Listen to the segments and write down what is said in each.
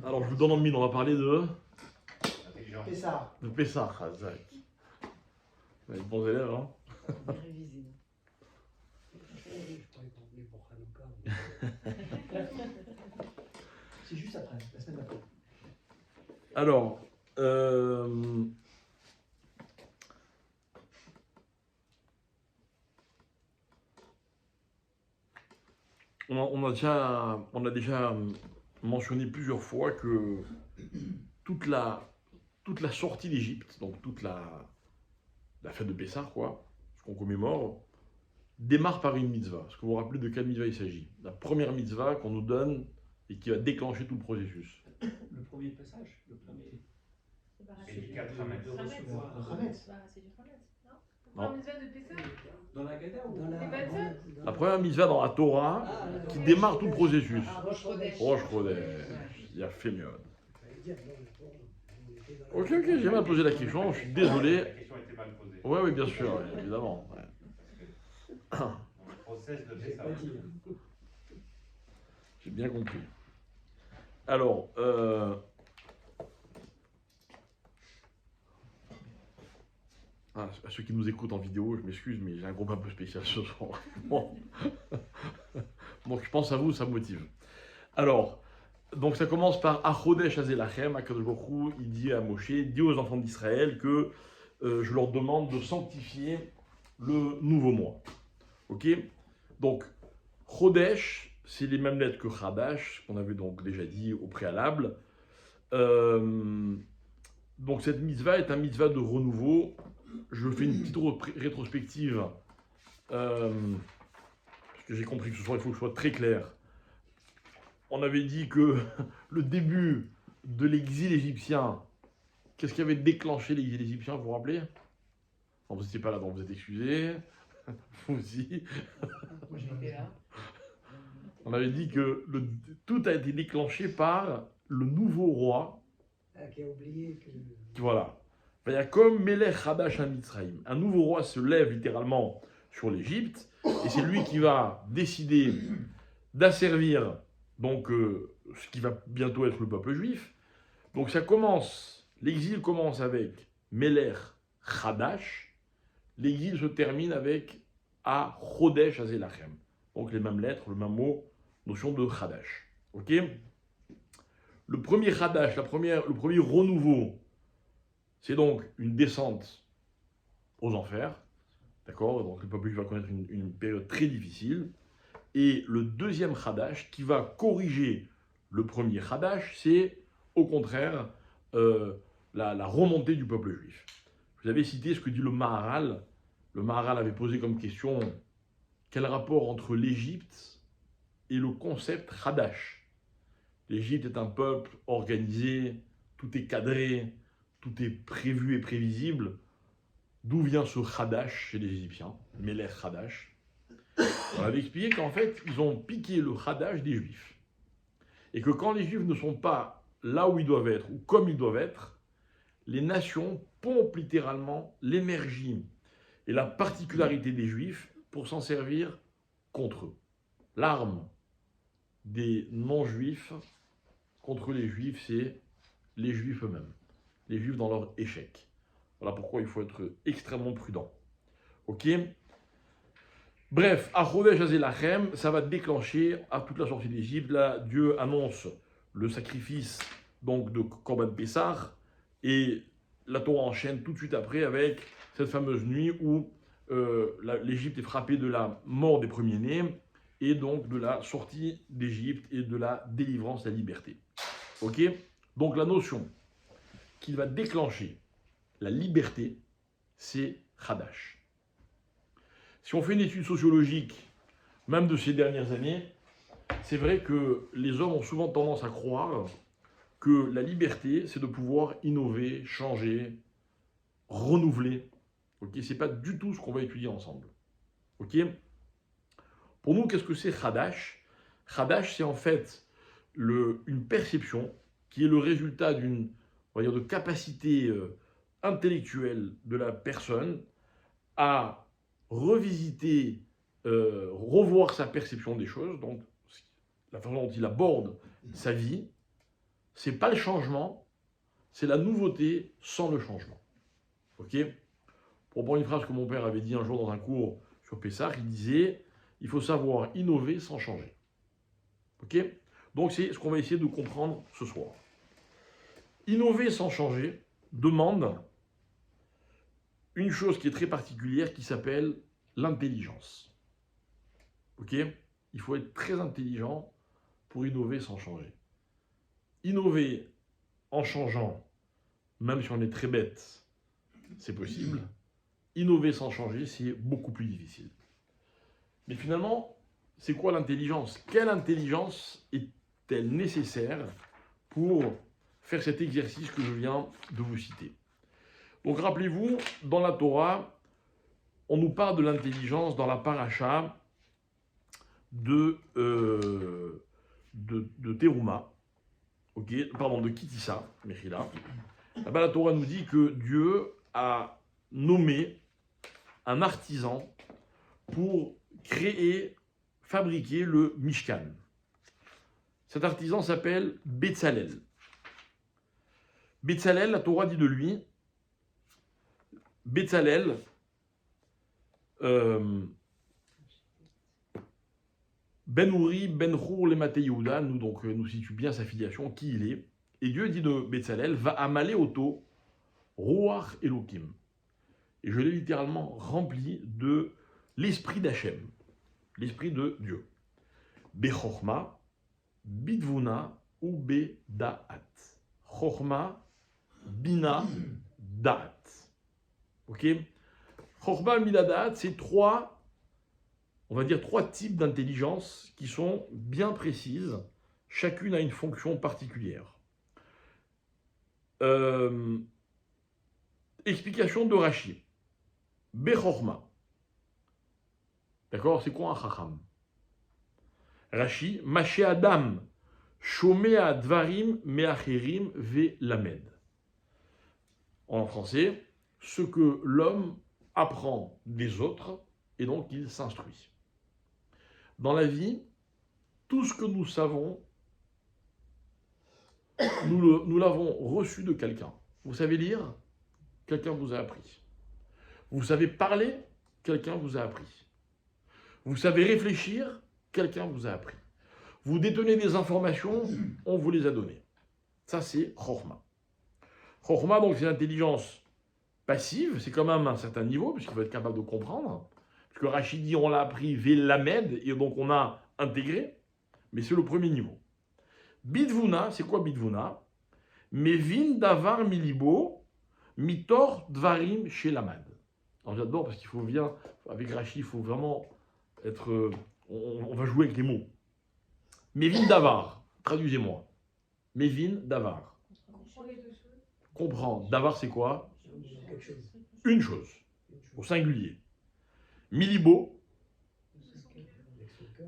Alors, je vous donne en mine, on va parler de Pessah. Pessah, Hazak. Vous avez de bons élèves, hein? Révisé. C'est juste après, la semaine d'après. Alors, on a déjà mentionné plusieurs fois que toute la sortie d'Égypte, donc toute la fête de Pessah, quoi, ce qu'on commémore, démarre par une mitzvah. Est-ce que vous vous rappelez de quelle mitzvah il s'agit? La première mitzvah qu'on nous donne et qui va déclencher tout le processus. Le premier passage, le premier. C'est du 4 Hametz. du Hametz. Hametz, non? Non. La mitzvah de Pessah. Dans la Gada ou Dans la, C'est pas ça La première mitzvah dans la Torah qui démarre tout le processus. Rosh Chodesh. Rosh Chodesh, il a fait mieux. Ok, j'ai mal posé la question, je suis désolé. La question était mal posée. Ouais, oui, bien sûr, évidemment. Ouais. Dans le process de J'ai Pessah. pas dit. J'ai bien compris. Alors, à ceux qui nous écoutent en vidéo, je m'excuse, mais j'ai un groupe un peu spécial ce soir. Bon. Donc je pense à vous, ça me motive. Alors, donc ça commence par Achodesh Azelachem, Akadosh Baruch Hu, il dit à Moshe, dit aux enfants d'Israël que je leur demande de sanctifier le nouveau mois. Ok? Donc, Chodesh, c'est les mêmes lettres que Chadash, qu'on avait donc déjà dit au préalable. Donc cette mitzvah est un mitzvah de renouveau. Je fais une petite rétrospective, parce que j'ai compris que ce soir il faut que je sois très clair. On avait dit que le début de l'exil égyptien, qu'est-ce qui avait déclenché l'exil égyptien, vous vous rappelez? Non, vous n'étiez pas là, donc vous êtes excusés. Vous aussi. Moi, J'étais là. On avait dit que tout a été déclenché par le nouveau roi. qui a oublié que. Voilà. Vayakom Melech Hadash HaMitzraïm. Un nouveau roi se lève littéralement sur l'Égypte et c'est lui qui va décider d'asservir donc ce qui va bientôt être le peuple juif. Donc ça commence, l'exil commence avec Melech Hadash. L'exil se termine avec A Chodesh Azelachem. Donc les mêmes lettres, le même mot, notion de Hadash. Ok? Le premier Hadash, le premier renouveau, c'est donc une descente aux enfers. D'accord? Donc le peuple juif va connaître une période très difficile. Et le deuxième Hadash, qui va corriger le premier Hadash, c'est au contraire la remontée du peuple juif. Vous avez cité ce que dit le Maharal. Le Maharal avait posé comme question quel rapport entre l'Égypte et le concept Hadash. L'Égypte est un peuple organisé, tout est cadré, tout est prévu et prévisible. D'où vient ce Hadash chez les Égyptiens, Melech Hadash? On avait expliqué qu'en fait, ils ont piqué le Hadash des Juifs. Et que quand les Juifs ne sont pas là où ils doivent être, ou comme ils doivent être, les nations pompent littéralement l'énergie et la particularité des Juifs pour s'en servir contre eux. L'arme des non-Juifs contre les Juifs, c'est les Juifs eux-mêmes. Les Juifs dans leur échec. Voilà pourquoi il faut être extrêmement prudent. Ok? Bref, à Chodesh Azelachem, ça va déclencher à toute la sortie d'Égypte. Là, Dieu annonce le sacrifice donc de Korban Pessah et la Torah enchaîne tout de suite après avec cette fameuse nuit où l'Égypte est frappée de la mort des premiers-nés et donc de la sortie d'Égypte et de la délivrance, la liberté. Ok? Donc la notion qui va déclencher la liberté, c'est Hadash. Si on fait une étude sociologique, même de ces dernières années, c'est vrai que les hommes ont souvent tendance à croire que la liberté, c'est de pouvoir innover, changer, renouveler. Ok, c'est pas du tout ce qu'on va étudier ensemble. Ok. Pour nous, qu'est-ce que c'est Hadash? Hadash, c'est en fait une perception qui est le résultat d'une, on va dire, de capacité intellectuelle de la personne à revisiter, revoir sa perception des choses, donc la façon dont il aborde sa vie, c'est pas le changement, c'est la nouveauté sans le changement. Ok? Pour prendre une phrase que mon père avait dit un jour dans un cours sur Pessah, il disait il faut savoir innover sans changer. Ok? Donc c'est ce qu'on va essayer de comprendre ce soir. Innover sans changer demande une chose qui est très particulière qui s'appelle l'intelligence. Ok? Il faut être très intelligent pour innover sans changer. Innover en changeant, même si on est très bête, c'est possible. Innover sans changer, c'est beaucoup plus difficile. Mais finalement, c'est quoi l'intelligence? Quelle intelligence est-elle nécessaire pour faire cet exercice que je viens de vous citer? Donc rappelez-vous, dans la Torah, on nous parle de l'intelligence dans la paracha de Teruma, pardon, de Kitissa, Mechila. Là-bas, la Torah nous dit que Dieu a nommé un artisan pour créer, fabriquer le Mishkan. Cet artisan s'appelle Betzalel. Betzalel, la Torah dit de lui, Betzalel, Ben Uri, Ben Hur, Lemate Yehuda, nous situe bien sa filiation, qui il est. Et Dieu dit de Betzalel, va amaler auto, Ruach Elohim. Et je l'ai littéralement rempli de l'esprit d'Hachem, l'esprit de Dieu. Bechorma, Bidvuna ou Bedaat. Chorma, Bina, Daat. Ok? Chorma, Bina, Daat, c'est trois types d'intelligence qui sont bien précises. Chacune a une fonction particulière. Explication de Rashi. Bechorma. D'accord? C'est quoi un chacham? Rashi, Maché Adam, Shomea Dvarim, Meacherim, Ve Lamed. En français, ce que l'homme apprend des autres et donc il s'instruit. Dans la vie, tout ce que nous savons, nous l'avons reçu de quelqu'un. Vous savez lire? Quelqu'un vous a appris. Vous savez parler? Quelqu'un vous a appris. Vous savez réfléchir? Quelqu'un vous a appris. Vous détenez des informations? On vous les a données. Ça, c'est Chorma. Chorma, donc, c'est l'intelligence passive. C'est quand même un certain niveau, puisqu'il faut être capable de comprendre. Parce que Rachid dit, on l'a appris Velamed, et donc on a intégré. Mais c'est le premier niveau. Bidvuna, c'est quoi Bidvuna? Mevin davar milibo, mitor dvarim shelamad. Alors j'adore parce qu'il faut bien, avec Rachid, il faut vraiment être... On va jouer avec les mots. Mevin davar, traduisez-moi. Mevin davar. Comprendre. Davar, c'est quoi? Quelque chose. Une chose, au singulier. Milibo,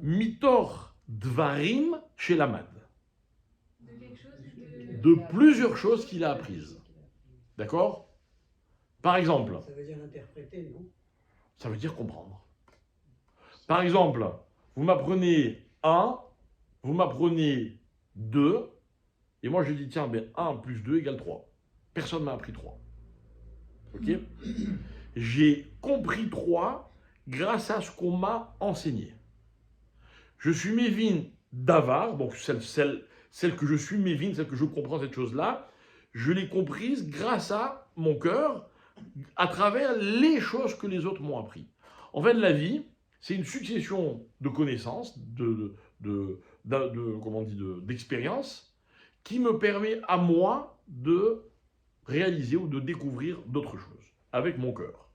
mitor dvarim shelamad. De plusieurs choses qu'il a apprises. D'accord? Par exemple, Ça veut dire l'interpréter, non? ça veut dire comprendre. Par exemple, vous m'apprenez 1, vous m'apprenez 2, et moi je dis tiens, ben 1 plus 2 égale 3. Personne ne m'a appris 3. Ok? J'ai compris 3 grâce à ce qu'on m'a enseigné. Je suis Mévin Davar, donc celle que je suis Mévin, celle que je comprends cette chose-là, je l'ai comprise grâce à mon cœur, à travers les choses que les autres m'ont appris. En fait, la vie, c'est une succession de connaissances, d'expériences, qui me permet à moi de réaliser ou de découvrir d'autres choses, avec mon cœur.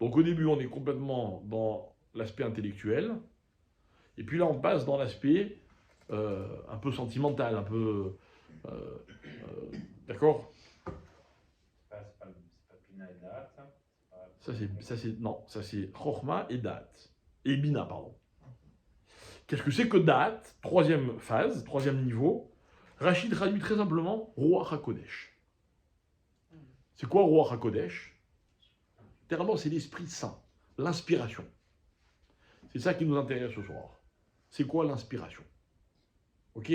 Donc au début, on est complètement dans l'aspect intellectuel, et puis là, on passe dans l'aspect un peu sentimental, un peu... d'accord? C'est pas Pina et Da'at, ça? Ça c'est Chochma et Da'at. Et Bina, pardon. Qu'est-ce que c'est que Da'at? Troisième phase, troisième niveau. Rachid traduit très simplement Ruach HaKodesh. C'est quoi Ruach HaKodesh? Littéralement, c'est l'Esprit Saint, l'inspiration. C'est ça qui nous intéresse ce soir. C'est quoi l'inspiration? Ok?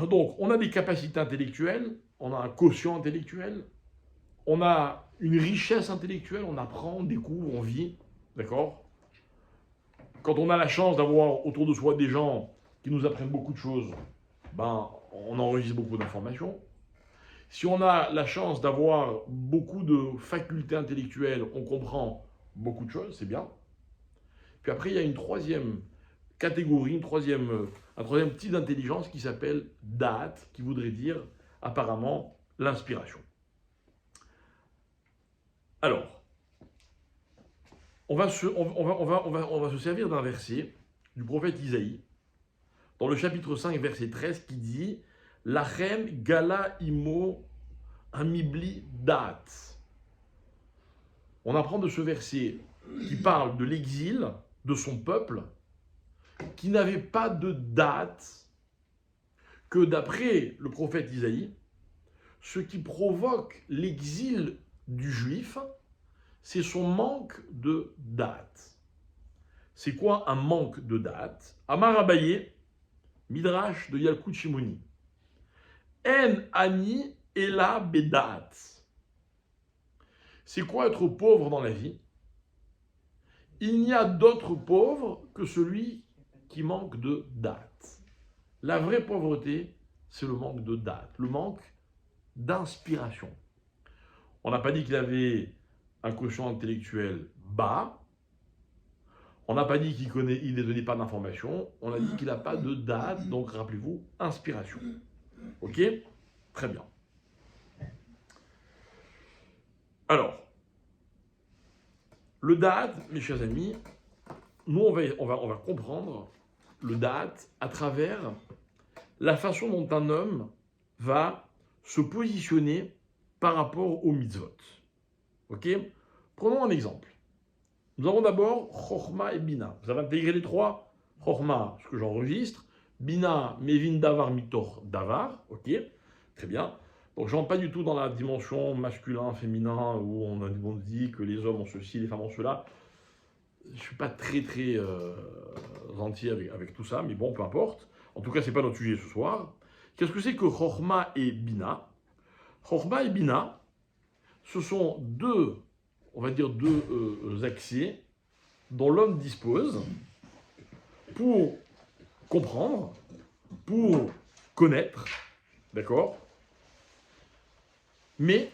Donc, on a des capacités intellectuelles, on a un quotient intellectuel, on a une richesse intellectuelle, on apprend, on découvre, on vit, d'accord? Quand on a la chance d'avoir autour de soi des gens qui nous apprennent beaucoup de choses, ben, on enregistre beaucoup d'informations. Si on a la chance d'avoir beaucoup de facultés intellectuelles, on comprend beaucoup de choses, c'est bien. Puis après, il y a une troisième catégorie, un troisième type d'intelligence qui s'appelle Da'at, qui voudrait dire apparemment l'inspiration. Alors, on va se servir d'un verset du prophète Isaïe, dans le chapitre 5, verset 13, qui dit « Lachem gala imo amibli da'at ». On apprend de ce verset qui parle de l'exil de son peuple, qui n'avait pas de date, que d'après le prophète Isaïe, ce qui provoque l'exil du juif, c'est son manque de date. C'est quoi un manque de date? Amar Abaye, Midrash de Yalkut Shimoni. En ani ela bedat. C'est quoi être pauvre dans la vie? Il n'y a d'autre pauvre que celui qui manque de date. La vraie pauvreté, c'est le manque de date, le manque d'inspiration. On n'a pas dit qu'il avait un quotient intellectuel bas, on n'a pas dit qu'il ne donnait pas d'informations, on a dit qu'il n'a pas de date, donc rappelez-vous, inspiration. Ok? Très bien. Alors, le date, mes chers amis, nous on va comprendre le date à travers la façon dont un homme va se positionner par rapport aux mitzvot. Ok? Prenons un exemple. Nous avons d'abord Chochma et Bina. Vous avez intégré les trois. Chochma, ce que j'enregistre. Bina, Mevin Davar Mitor Davar. Ok? Très bien. Donc, je ne rentre pas du tout dans la dimension masculin, féminin, où on dit que les hommes ont ceci, les femmes ont cela. Je ne suis pas très entier avec tout ça, mais bon, peu importe. En tout cas, ce n'est pas notre sujet ce soir. Qu'est-ce que c'est que Chochma et Bina? Chochma et Bina, ce sont deux accès dont l'homme dispose pour comprendre, pour connaître, d'accord? Mais,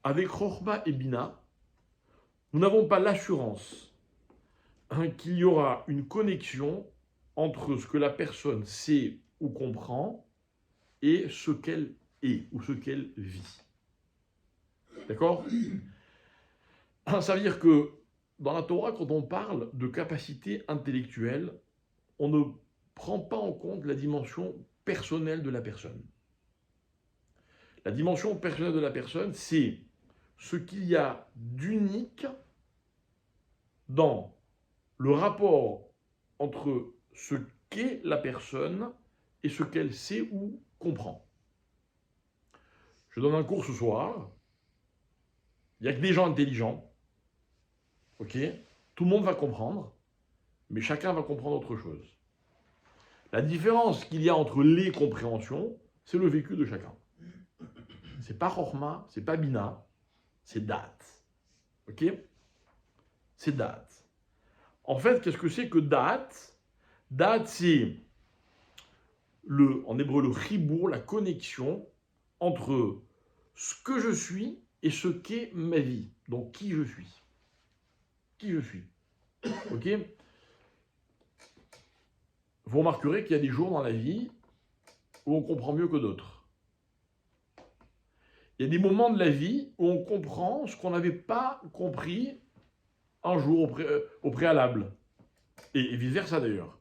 avec Chochma et Bina, nous n'avons pas l'assurance qu'il y aura une connexion entre ce que la personne sait ou comprend et ce qu'elle est ou ce qu'elle vit. D'accord? Ça veut dire que dans la Torah, quand on parle de capacité intellectuelle, on ne prend pas en compte la dimension personnelle de la personne. La dimension personnelle de la personne, c'est ce qu'il y a d'unique dans le rapport entre ce qu'est la personne et ce qu'elle sait ou comprend. Je donne un cours ce soir. Il n'y a que des gens intelligents. Ok? Tout le monde va comprendre, mais chacun va comprendre autre chose. La différence qu'il y a entre les compréhensions, c'est le vécu de chacun. C'est pas Chochma, c'est pas Bina, c'est date. Ok? C'est date. En fait, qu'est-ce que c'est que date? Date, c'est en hébreu le chibour, la connexion entre ce que je suis et ce qu'est ma vie. Donc, qui je suis. Qui je suis. Ok? Vous remarquerez qu'il y a des jours dans la vie où on comprend mieux que d'autres. Il y a des moments de la vie où on comprend ce qu'on n'avait pas compris un jour au préalable. Et vice-versa d'ailleurs.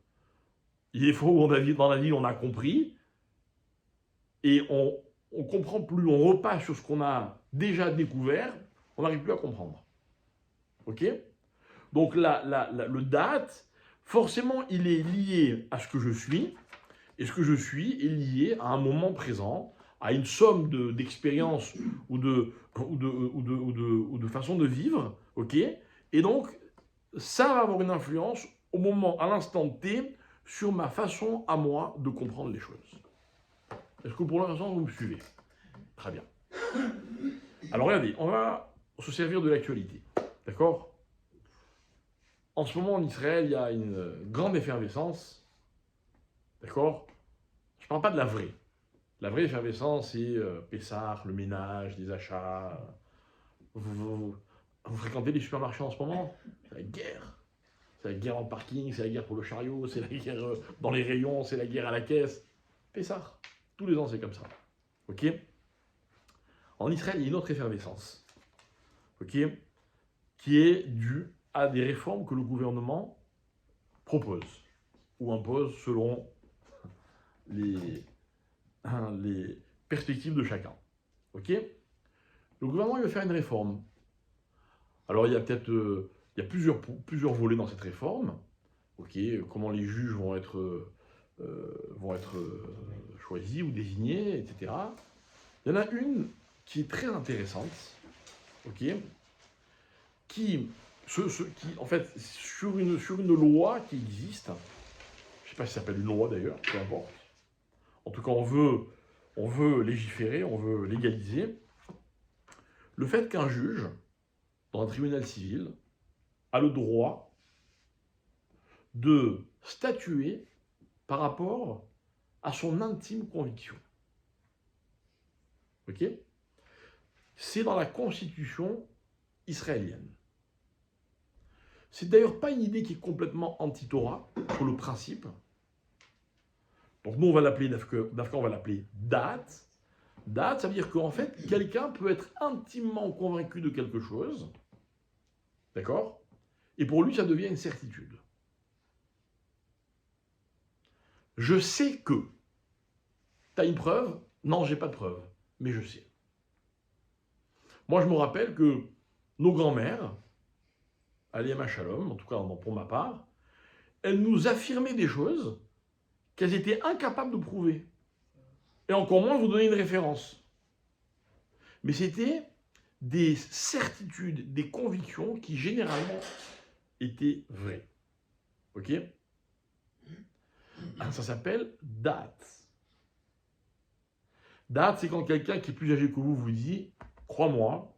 Il y a des fois où dans la vie on a compris et on comprend plus, on repasse sur ce qu'on a déjà découvert, on n'arrive plus à comprendre. Ok? Donc le date, forcément, il est lié à ce que je suis, et ce que je suis est lié à un moment présent, à une somme d'expériences ou de façon de vivre, ok? Et donc, ça va avoir une influence au moment, à l'instant T, sur ma façon à moi de comprendre les choses. Est-ce que pour l'instant, vous me suivez? Très bien. Alors regardez, on va se servir de l'actualité. D'accord? En ce moment, en Israël, il y a une grande effervescence. D'accord? Je ne parle pas de la vraie. La vraie effervescence, c'est Pessah, le ménage, les achats. Vous fréquentez les supermarchés en ce moment? C'est la guerre. C'est la guerre en parking, c'est la guerre pour le chariot, c'est la guerre dans les rayons, c'est la guerre à la caisse. Pessah. Tous les ans, c'est comme ça. Ok? En Israël, il y a une autre effervescence. Ok? Qui est due à des réformes que le gouvernement propose ou impose selon les perspectives de chacun. Ok? Le gouvernement il veut faire une réforme. Alors il y a peut-être il y a plusieurs volets dans cette réforme. Ok? Comment les juges vont être choisis ou désignés, etc. Il y en a une qui est très intéressante. Ok? Qui en fait, sur une loi qui existe, je ne sais pas si ça s'appelle une loi d'ailleurs, peu importe. En tout cas, on veut légiférer, on veut légaliser le fait qu'un juge, dans un tribunal civil, a le droit de statuer par rapport à son intime conviction. Ok? C'est dans la constitution israélienne. C'est d'ailleurs pas une idée qui est complètement anti-Torah, sur le principe. Donc nous, on va l'appeler, d'Afka, on va l'appeler Da'at. Da'at, ça veut dire qu'en fait, quelqu'un peut être intimement convaincu de quelque chose, d'accord? Et pour lui, ça devient une certitude. Je sais que. T'as une preuve? Non, j'ai pas de preuve, mais je sais. Moi, je me rappelle que nos grands-mères, Aléma Shalom, en tout cas pour ma part, elles nous affirmaient des choses qu'elles étaient incapables de prouver. Et encore moins vous donner une référence. Mais c'était des certitudes, des convictions qui généralement étaient vraies. Ok? Ça s'appelle Da'at. Da'at, c'est quand quelqu'un qui est plus âgé que vous dit « Crois-moi,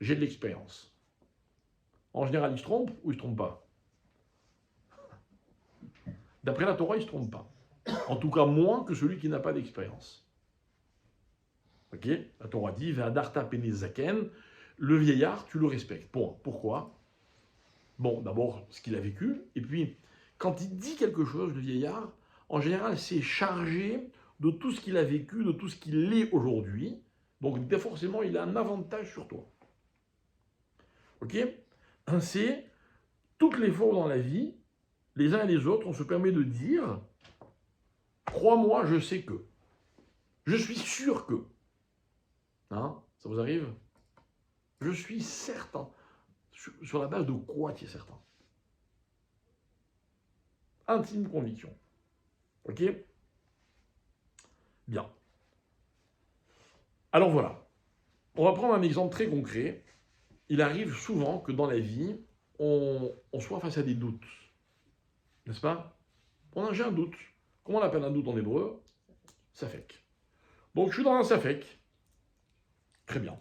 j'ai de l'expérience ». En général, il se trompe ou il ne se trompe pas? D'après la Torah, il ne se trompe pas. En tout cas, moins que celui qui n'a pas d'expérience. Ok? La Torah dit « Ve'adarta pene zaken », le vieillard, tu le respectes. Point. Pourquoi? Bon, d'abord, ce qu'il a vécu, et puis, quand il dit quelque chose, le vieillard, en général, c'est chargé de tout ce qu'il a vécu, de tout ce qu'il est aujourd'hui. Donc, forcément, il a un avantage sur toi. Ok? C'est toutes les fois dans la vie, les uns et les autres, on se permet de dire « Crois-moi, je sais que. Je suis sûr que. » Hein? Ça vous arrive? Je suis certain. Sur la base de quoi tu es certain? Intime conviction. Ok? Bien. Alors voilà. On va prendre un exemple très concret. Il arrive souvent que dans la vie, on soit face à des doutes. N'est-ce pas? J'ai un doute. Comment on appelle un doute en hébreu? Safek. Donc je suis dans un safek. Très bien.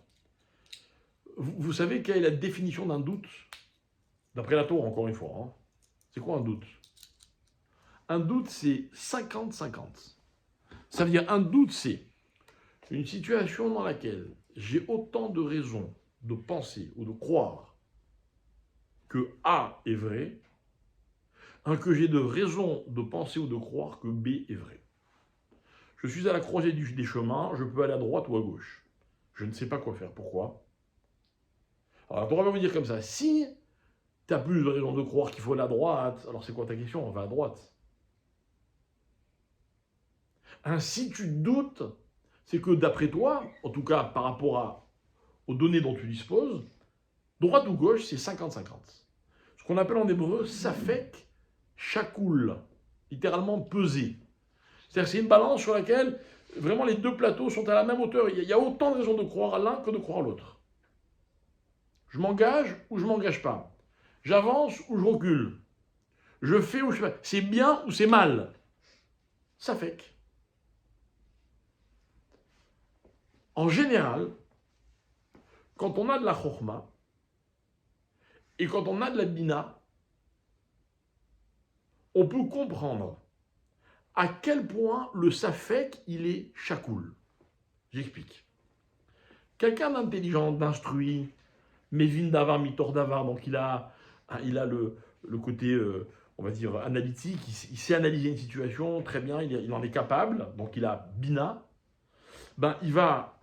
Vous savez quelle est la définition d'un doute? D'après la Torah, encore une fois. Hein. C'est quoi un doute? Un doute, c'est 50-50. Ça veut dire un doute, c'est une situation dans laquelle j'ai autant de raisons de penser ou de croire que A est vrai, que j'ai de raisons de penser ou de croire que B est vrai. Je suis à la croisée des chemins, je peux aller à droite ou à gauche. Je ne sais pas quoi faire. Pourquoi? Alors, la Torah va vous dire comme ça, si tu as plus de raisons de croire qu'il faut aller à droite, alors c'est quoi ta question? On va à droite. Si tu doutes, c'est que d'après toi, en tout cas par rapport aux données dont tu disposes, droite ou gauche, c'est 50-50. Ce qu'on appelle en hébreu, safek shakoul, littéralement pesé. C'est-à-dire c'est une balance sur laquelle vraiment les deux plateaux sont à la même hauteur. Il y a autant de raisons de croire à l'un que de croire à l'autre. Je m'engage ou je ne m'engage pas. J'avance ou je recule. Je fais ou je fais pas. C'est bien ou c'est mal. Ça fait que. En général, quand on a de la chokhma et quand on a de la bina, on peut comprendre à quel point le safek, il est chakoul. J'explique. Quelqu'un d'intelligent, d'instruit, Mevin davar, mitor davar, donc il a le côté, on va dire, analytique, il sait analyser une situation, très bien, il en est capable, donc il a bina, ben il va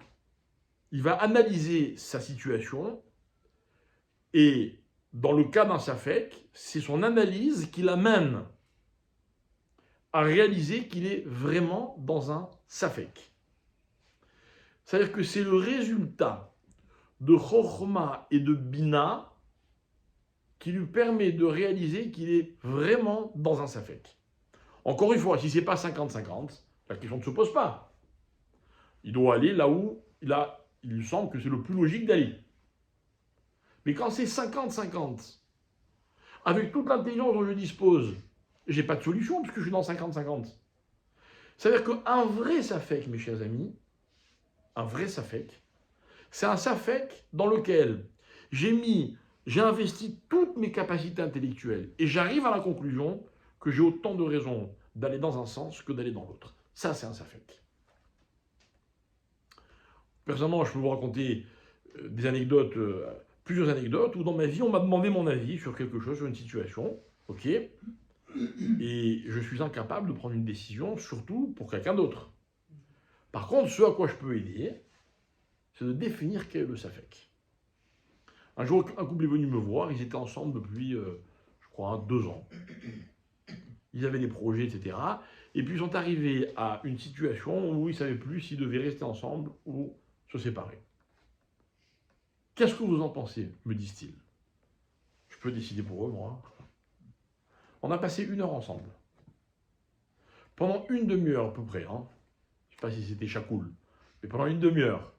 analyser sa situation, et dans le cas d'un safek, c'est son analyse qui l'amène à réaliser qu'il est vraiment dans un safek. C'est-à-dire que c'est le résultat de chokhma et de bina qui lui permet de réaliser qu'il est vraiment dans un safek. Encore une fois, si ce n'est pas 50-50, la question ne se pose pas. Il doit aller là où il lui semble que c'est le plus logique d'aller. Mais quand c'est 50-50, avec toute l'intelligence dont je dispose, j'ai pas de solution puisque je suis dans 50-50. C'est-à-dire qu'un vrai safek, mes chers amis, un vrai safek, c'est un safek dans lequel j'ai investi toutes mes capacités intellectuelles et j'arrive à la conclusion que j'ai autant de raisons d'aller dans un sens que d'aller dans l'autre. Ça, c'est un safek. Personnellement, je peux vous raconter des anecdotes, plusieurs anecdotes, où dans ma vie, on m'a demandé mon avis sur quelque chose, sur une situation, ok, et je suis incapable de prendre une décision, surtout pour quelqu'un d'autre. Par contre, ce à quoi je peux aider, c'est de définir quel est le safek. Un jour, un couple est venu me voir, ils étaient ensemble depuis, je crois, 2 ans. Ils avaient des projets, etc. Et puis ils sont arrivés à une situation où ils ne savaient plus s'ils devaient rester ensemble ou se séparer. Qu'est-ce que vous en pensez, me disent-ils. Je peux décider pour eux, moi. On a passé 1 heure ensemble. Pendant une demi-heure à peu près, hein. Je ne sais pas si c'était chakoul, mais pendant une demi-heure,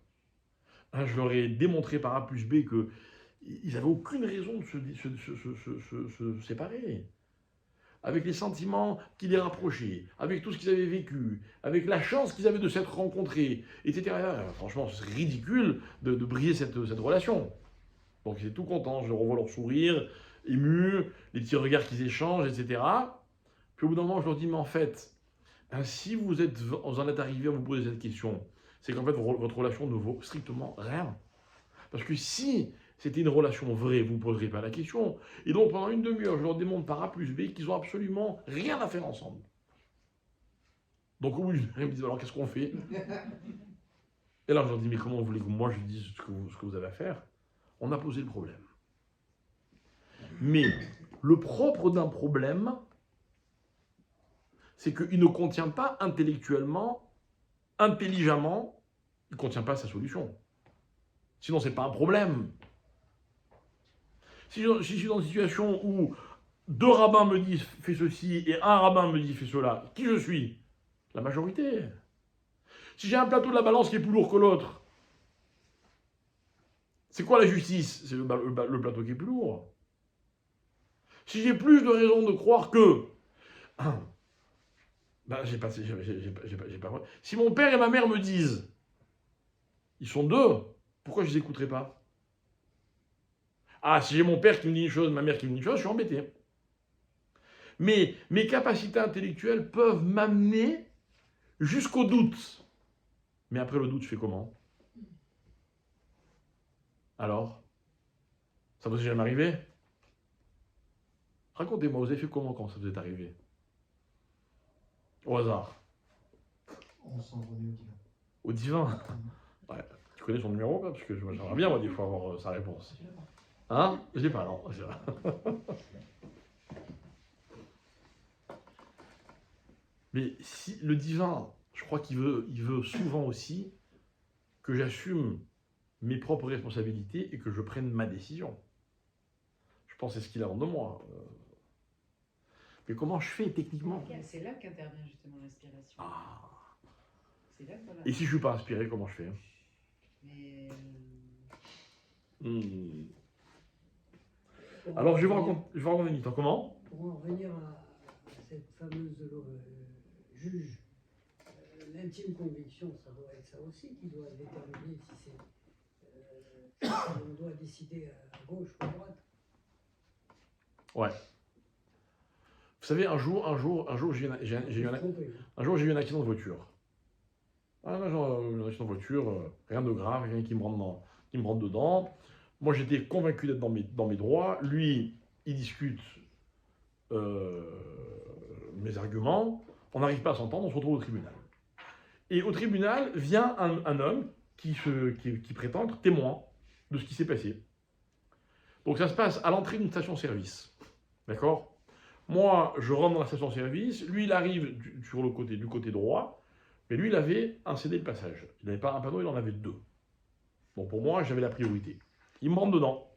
hein, je leur ai démontré par A plus B qu'ils n'avaient aucune raison de se séparer. Avec les sentiments qui les rapprochaient, avec tout ce qu'ils avaient vécu, avec la chance qu'ils avaient de s'être rencontrés, etc. Franchement, c'est ridicule de briser cette relation. Donc ils étaient tout contents, je revois leur sourire, émus, les petits regards qu'ils échangent, etc. Puis au bout d'un moment, je leur dis, mais en fait, si vous en êtes arrivé à vous poser cette question, c'est qu'en fait, votre relation ne vaut strictement rien. Parce que si c'était une relation vraie, vous ne poserez pas la question. Et donc, pendant une demi-heure, je leur démontre par A plus B qu'ils n'ont absolument rien à faire ensemble. Donc, au bout d'une heure, ils me disent, alors qu'est-ce qu'on fait? Et là, je leur dis, mais comment vous voulez que moi je dise ce que vous avez à faire? On a posé le problème. Mais le propre d'un problème, c'est qu'il ne contient pas intellectuellement, intelligemment, il ne contient pas sa solution. Sinon, ce n'est pas un problème. Si je suis dans une situation où 2 rabbins me disent fais ceci et un rabbin me dit fais cela, qui je suis? La majorité. Si j'ai un plateau de la balance qui est plus lourd que l'autre, c'est quoi la justice? C'est le plateau qui est plus lourd. Si j'ai plus de raisons de croire que... Ben, j'ai pas... Si mon père et ma mère me disent, ils sont 2, pourquoi je les écouterai pas? Ah, si j'ai mon père qui me dit une chose, ma mère qui me dit une chose, je suis embêté. Mais mes capacités intellectuelles peuvent m'amener jusqu'au doute. Mais après le doute, je fais comment? Alors? Ça vous est jamais arrivé? Racontez-moi, vous avez fait comment quand ça vous est arrivé? Au hasard. On s'en remet Au divin? Ouais. Tu connais son numéro, là? Parce que j'aimerais bien, moi, des fois, avoir sa réponse. Hein? Je l'ai pas, non. Mais si le divin, je crois qu'il veut souvent aussi que j'assume mes propres responsabilités et que je prenne ma décision. Je pense que c'est ce qu'il attend de moi. Mais comment je fais techniquement? C'est là qu'intervient justement l'inspiration. Ah. C'est là que voilà. Et si je ne suis pas inspiré, comment je fais? Mais Alors je vais vous raconter une histoire. Comment? Pour en revenir à cette fameuse juge, l'intime conviction, ça doit être ça aussi qui doit déterminer si c'est si on doit décider à gauche ou à droite. Ouais. Vous savez, un jour, j'ai eu un accident de voiture. Un accident de voiture, rien de grave, rien qui me rentre dedans. Moi, j'étais convaincu d'être dans mes droits. Lui, il discute mes arguments. On n'arrive pas à s'entendre, on se retrouve au tribunal. Et au tribunal vient un homme qui prétend être témoin de ce qui s'est passé. Donc ça se passe à l'entrée d'une station-service. D'accord ? Moi, je rentre dans la station-service. Lui, il arrive du côté droit. Mais lui, il avait un cédé de passage. Il n'avait pas un panneau, il en avait deux. Bon, pour moi, j'avais la priorité. Il me rentre dedans.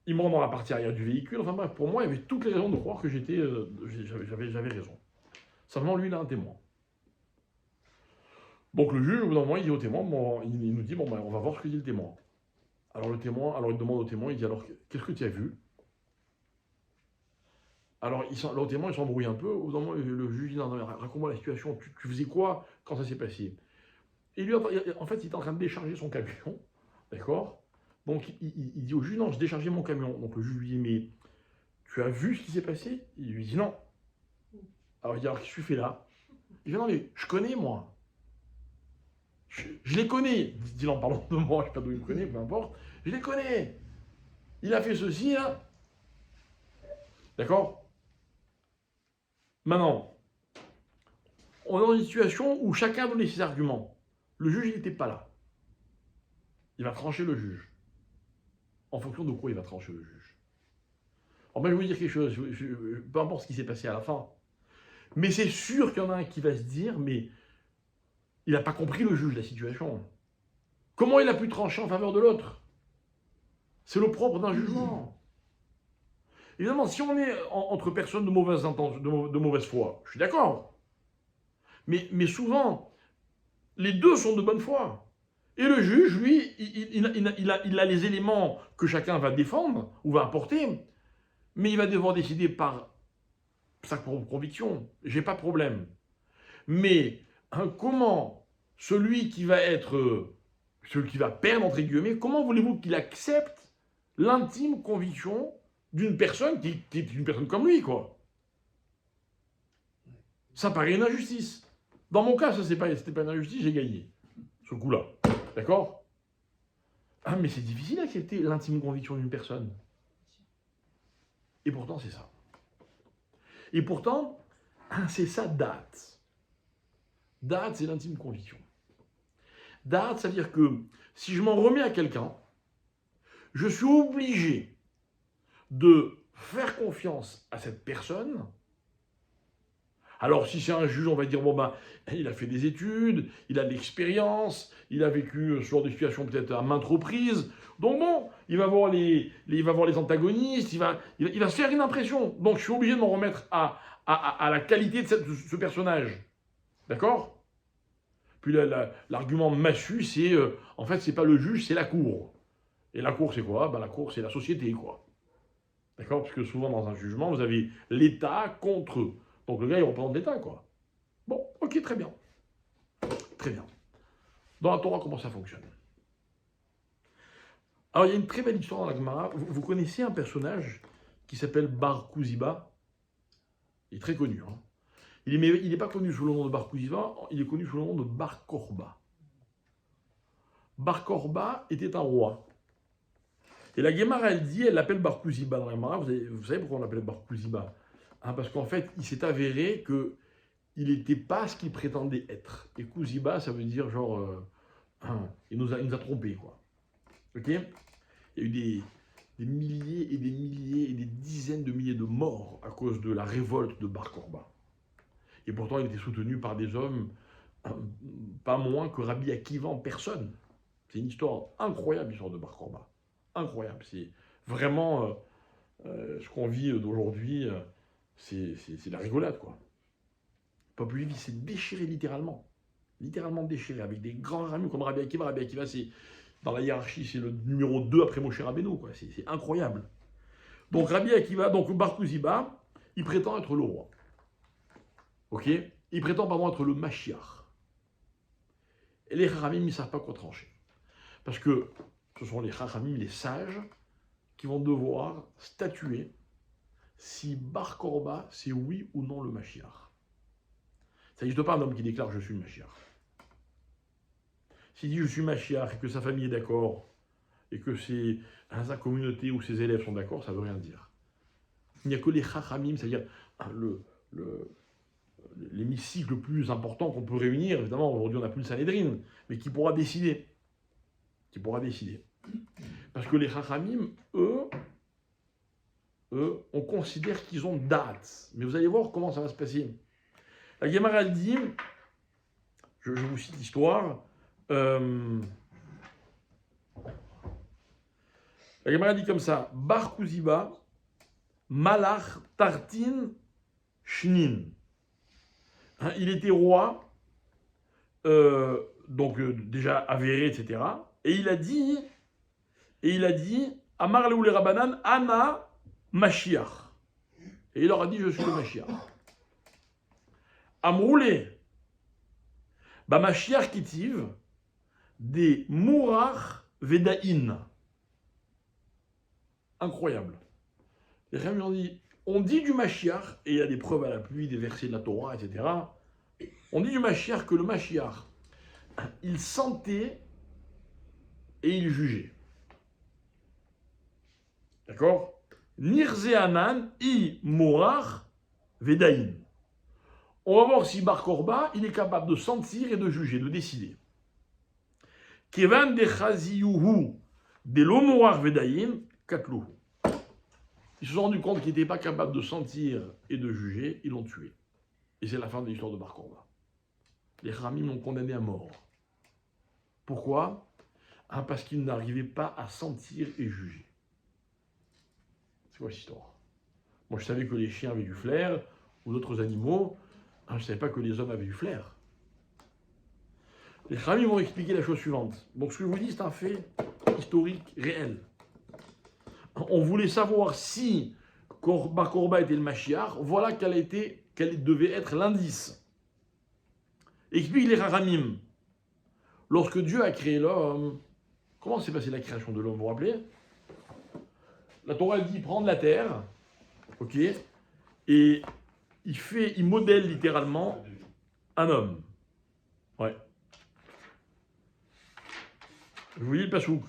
Il me rentre dans la partie arrière du véhicule. Enfin bref, pour moi, il y avait toutes les raisons de croire que j'avais raison. Simplement, lui, il a un témoin. Donc le juge, au bout d'un moment, il dit au témoin, bon, il nous dit, bon, ben, on va voir ce que dit le témoin. Alors il demande au témoin, il dit, alors, qu'est-ce que tu as vu? Alors le témoin, il s'embrouille un peu. Au bout d'un moment, le juge dit, non, raconte-moi la situation, tu faisais quoi quand ça s'est passé? Et lui, en fait, il est en train de décharger son camion, d'accord? Donc il dit au juge, non, je déchargeais mon camion. Donc le juge lui dit, mais tu as vu ce qui s'est passé? Il lui dit, non. Alors il dit, alors qu'est-ce que tu fais là? Il dit, non, mais je connais, moi. Je les connais, dit-il en parlant de moi, je ne sais pas d'où il me connaît, peu importe. Je les connais. Il a fait ceci, là. D'accord? Maintenant, on est dans une situation où chacun a donné ses arguments. Le juge, il n'était pas là. Il va trancher le juge. En fonction de quoi il va trancher le juge. Alors, ben, je vais vous dire quelque chose, peu importe ce qui s'est passé à la fin. Mais c'est sûr qu'il y en a un qui va se dire, mais il n'a pas compris le juge, la situation. Comment il a pu trancher en faveur de l'autre? C'est le propre d'un jugement. Évidemment, si on est entre personnes de mauvaise intention, de mauvaise foi, je suis d'accord. Mais souvent, les deux sont de bonne foi. Et le juge, lui, il a les éléments que chacun va défendre ou va apporter, mais il va devoir décider par sa conviction. J'ai pas de problème. Mais comment celui qui va perdre, entre guillemets, comment voulez-vous qu'il accepte l'intime conviction d'une personne qui est une personne comme lui, quoi? Ça paraît une injustice. Dans mon cas, ça c'était pas une injustice, j'ai gagné. Ce coup-là. D'accord? Ah, mais c'est difficile d'accepter l'intime conviction d'une personne. Et pourtant, c'est ça. Et pourtant, c'est ça, date. Date, c'est l'intime conviction. Date, ça veut dire que si je m'en remets à quelqu'un, je suis obligé de faire confiance à cette personne. Alors, si c'est un juge, on va dire, bon ben, il a fait des études, il a de l'expérience, il a vécu ce genre de situation peut-être à maintes reprises. Donc bon, il va voir les antagonistes, il va se faire une impression. Donc, je suis obligé de m'en remettre à la qualité de ce personnage. D'accord? Puis l'argument massu, c'est, en fait, c'est pas le juge, c'est la cour. Et la cour, c'est quoi? Ben, la cour, c'est la société, quoi. D'accord? Parce que souvent, dans un jugement, vous avez l'État contre eux. Donc le gars, il représente l'État, quoi. Bon, ok, très bien. Très bien. Dans la Torah, comment ça fonctionne? Alors, il y a une très belle histoire dans la Gemara. Vous connaissez un personnage qui s'appelle Bar Kouziba? Il est très connu. Hein. Il n'est pas connu sous le nom de Bar Kouziba, il est connu sous le nom de Bar Korba. Bar Korba était un roi. Et la Gemara, elle l'appelle Bar Kouziba dans la Gemara. Vous savez pourquoi on l'appelle Bar Kouziba? Parce qu'en fait, il s'est avéré qu'il n'était pas ce qu'il prétendait être. Et Kouziba, ça veut dire genre, il nous a trompés, quoi. Ok? Il y a eu des milliers et des milliers et des dizaines de milliers de morts à cause de la révolte de Bar Korba. Et pourtant, il était soutenu par des hommes pas moins que Rabbi Akiva en personne. C'est une histoire incroyable, l'histoire de Bar Korba. Incroyable. C'est vraiment ce qu'on vit d'aujourd'hui. C'est la rigolade, quoi. Le peuple juif s'est déchiré littéralement. Littéralement déchiré, avec des grands ramis comme Rabbi Akiva. Rabbi Akiva, dans la hiérarchie, c'est le numéro 2 après Moshe Rabbeinu, quoi. C'est incroyable. Donc Rabbi Akiva, donc Bar Koziba, il prétend être le roi. Ok? Il prétend, pardon, être le Mashiach. Et les Chachamim, ils ne savent pas quoi trancher. Parce que ce sont les Chachamim, les sages, qui vont devoir statuer si Bar Korba, c'est oui ou non le Mashiach. Ça n'existe pas un homme qui déclare « je suis le Mashiach ». S'il dit « je suis Mashiach » et que sa famille est d'accord, et que sa communauté ou ses élèves sont d'accord, ça ne veut rien dire. Il n'y a que les Chachamim, c'est-à-dire l'hémicycle le plus important qu'on peut réunir. Évidemment, aujourd'hui, on n'a plus le Sanhédrin, mais qui pourra décider. Qui pourra décider. Parce que les Chachamim, eux, on considère qu'ils ont date. Mais vous allez voir comment ça va se passer. La Gemara dit, je vous cite l'histoire, la Gemara dit comme ça, Bar Koziba, Malach Tartin Shnin. Hein, il était roi, donc déjà avéré, etc. Et il a dit, Amar Leoulé Rabanan, Ana Mashiach. Et il leur a dit, je suis le Mashiach. Amroulé, Ba Mashiach Kitiv, des Mourach Vedaïn. Incroyable. Les Chachamim ont dit, on dit du Mashiach, et il y a des preuves à la pluie, des versets de la Torah, etc. On dit du Mashiach que le Mashiach, il sentait et il jugeait. D'accord? Nirzeanan i Morach Vedaïn. On va voir si Bar Korba, il est capable de sentir et de juger, de décider. Kevan de Chaziyuhu de l'Omorach Vedaïn Katlouhu. Ils se sont rendus compte qu'il n'était pas capable de sentir et de juger, ils l'ont tué. Et c'est la fin de l'histoire de Bar Korba. Les Chachamim l'ont condamné à mort. Pourquoi? Parce qu'il n'arrivait pas à sentir et juger. C'est quoi cette histoire? Moi, je savais que les chiens avaient du flair, ou d'autres animaux. Je ne savais pas que les hommes avaient du flair. Les Chachamim vont expliquer la chose suivante. Donc, ce que je vous dis, c'est un fait historique réel. On voulait savoir si Bar Korba était le Mashiach. Voilà quel devait être l'indice. Explique les Chachamim. Lorsque Dieu a créé l'homme, comment s'est passée la création de l'homme, vous vous rappelez? La Torah dit prendre la terre, ok, et il modèle littéralement un homme. Ouais. Vous voyez le pasouk.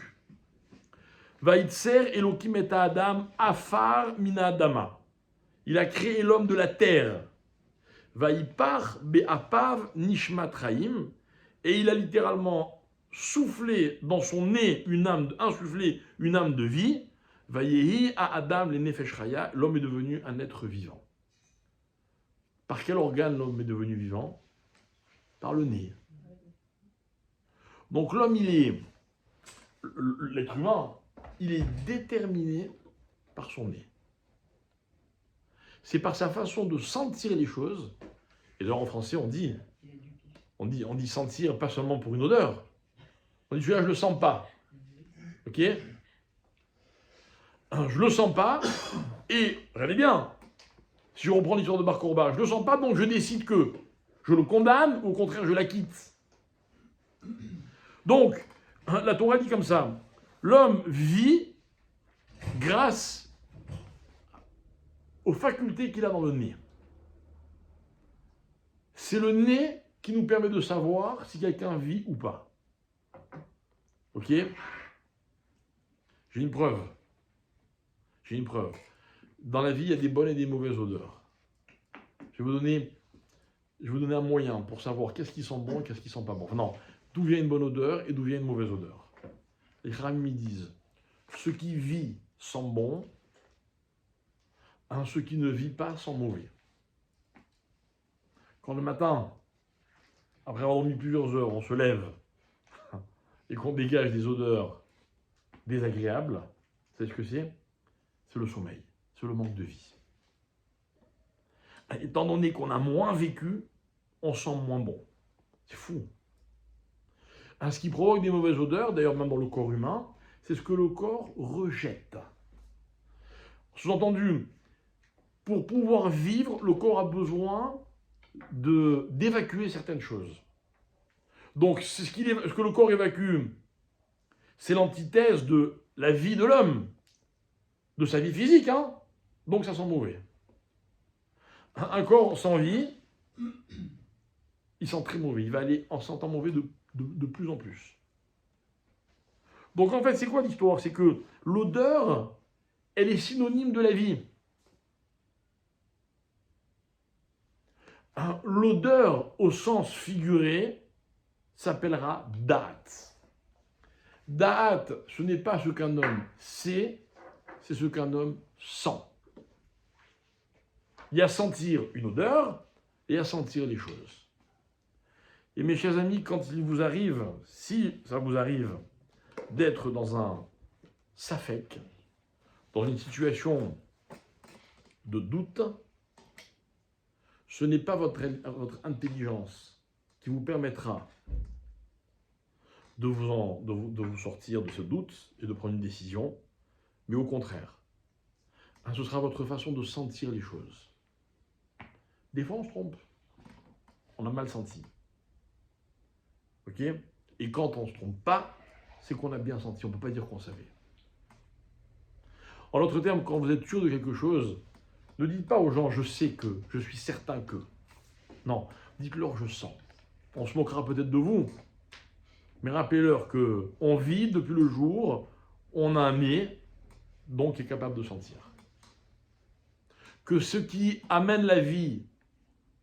Vaïtser Elokim et Adam afar mina adama. Il a créé l'homme de la terre. Vaïpar be'apav nishmat chaim. Et il a littéralement soufflé dans son nez insufflé une âme de vie. Vayehi à Adam le nefesh chaya. L'homme est devenu un être vivant. Par quel organe l'homme est devenu vivant? Par le nez. Donc l'homme, l'être humain, il est déterminé par son nez. C'est par sa façon de sentir les choses. Et d'ailleurs en français on dit sentir pas seulement pour une odeur. On dit celui-là je le sens pas. Ok? Je le sens pas. Et regardez bien. Si je reprends l'histoire de Bar Korba, je le sens pas, donc je décide que je le condamne ou au contraire je l'acquitte. Donc la Torah dit comme ça. L'homme vit grâce aux facultés qu'il a dans le nez. C'est le nez qui nous permet de savoir si quelqu'un vit ou pas. Ok? J'ai une preuve. Dans la vie, il y a des bonnes et des mauvaises odeurs. Je vais vous donner un moyen pour savoir qu'est-ce qui sent bon et qu'est-ce qui sent pas bon. Enfin, non, d'où vient une bonne odeur et d'où vient une mauvaise odeur. Les Chachamim disent, ce qui vit sent bon, ce qui ne vit pas sent mauvais. Quand le matin, après avoir dormi plusieurs heures, on se lève et qu'on dégage des odeurs désagréables, vous savez ce que c'est? C'est le sommeil, c'est le manque de vie. Étant donné qu'on a moins vécu, on sent moins bon. C'est fou. Ce qui provoque des mauvaises odeurs, d'ailleurs même dans le corps humain, c'est ce que le corps rejette. Sous-entendu, pour pouvoir vivre, le corps a besoin d'évacuer certaines choses. Donc, ce que le corps évacue, c'est l'antithèse de la vie de l'homme, de sa vie physique, hein. Donc ça sent mauvais. Un corps sans vie, il sent très mauvais. Il va aller en sentant mauvais de plus en plus. Donc en fait, c'est quoi l'histoire? C'est que l'odeur, elle est synonyme de la vie. L'odeur, au sens figuré, s'appellera da'at. Da'at, ce n'est pas ce qu'un homme sait, c'est ce qu'un homme sent. Il y a sentir une odeur et à sentir les choses. Et mes chers amis, quand il vous arrive, si ça vous arrive, d'être dans un safek, dans une situation de doute, ce n'est pas votre intelligence qui vous permettra de vous sortir de ce doute et de prendre une décision, mais au contraire, ce sera votre façon de sentir les choses. Des fois, on se trompe. On a mal senti. Ok? Et quand on ne se trompe pas, c'est qu'on a bien senti. On ne peut pas dire qu'on savait. En d'autres termes, quand vous êtes sûr de quelque chose, ne dites pas aux gens « je sais que »,« je suis certain que ». Non, dites-leur « je sens ». On se moquera peut-être de vous, mais rappelez-leur qu'on vit depuis le jour, on a un nez, donc est capable de sentir. Que ce qui amène la vie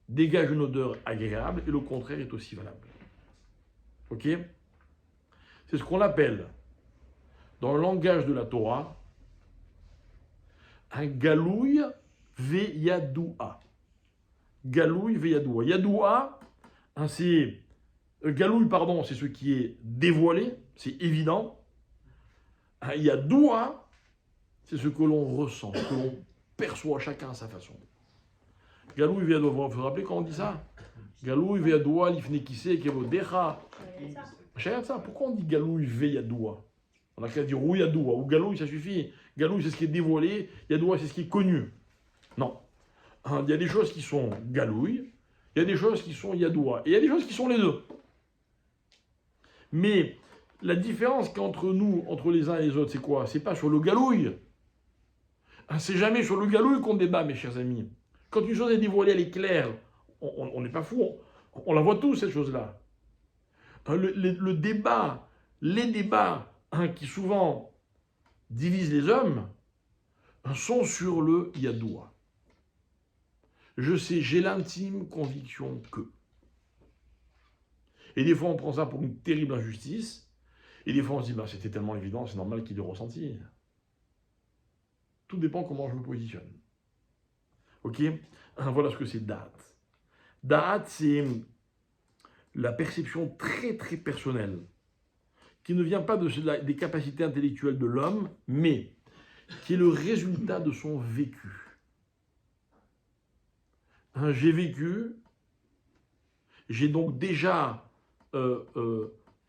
dégage une odeur agréable et le contraire est aussi valable. Ok? C'est ce qu'on appelle, dans le langage de la Torah, un galouille veyadoua. Galouille veyadoua. Yadoua, c'est galouille, pardon, c'est ce qui est dévoilé, c'est évident. Yadoua, c'est ce que l'on ressent, que l'on perçoit chacun à sa façon. Galouille veyadoua, vous vous rappelez quand on dit ça? Galouille veyadoua, l'ifne kissé, kevodecha. Ça, pourquoi on dit galouille veyadoua? On a qu'à dire ou yadoua, ou galouille, ça suffit. Galouille, c'est ce qui est dévoilé, yadoua, c'est ce qui est connu. Non. Il y a des choses qui sont galouille, il y a des choses qui sont yadoua, et il y a des choses qui sont les deux. Mais la différence qu'entre nous, entre les uns et les autres, c'est quoi? C'est pas sur le galouille. C'est jamais sur le galouille qu'on débat, mes chers amis. Quand une chose est dévoilée, elle est claire, on n'est pas fou, on la voit tous, cette chose-là. Le débat, les débats qui souvent divisent les hommes, sont sur le yadoua. Je sais, j'ai l'intime conviction que. Et des fois, on prend ça pour une terrible injustice, et des fois, on se dit, c'était tellement évident, c'est normal qu'il ait ressenti. Tout dépend comment je me positionne. Ok? Voilà ce que c'est da'at. Da'at, c'est la perception très très personnelle, qui ne vient pas des capacités intellectuelles de l'homme, mais qui est le résultat de son vécu. J'ai vécu, j'ai donc déjà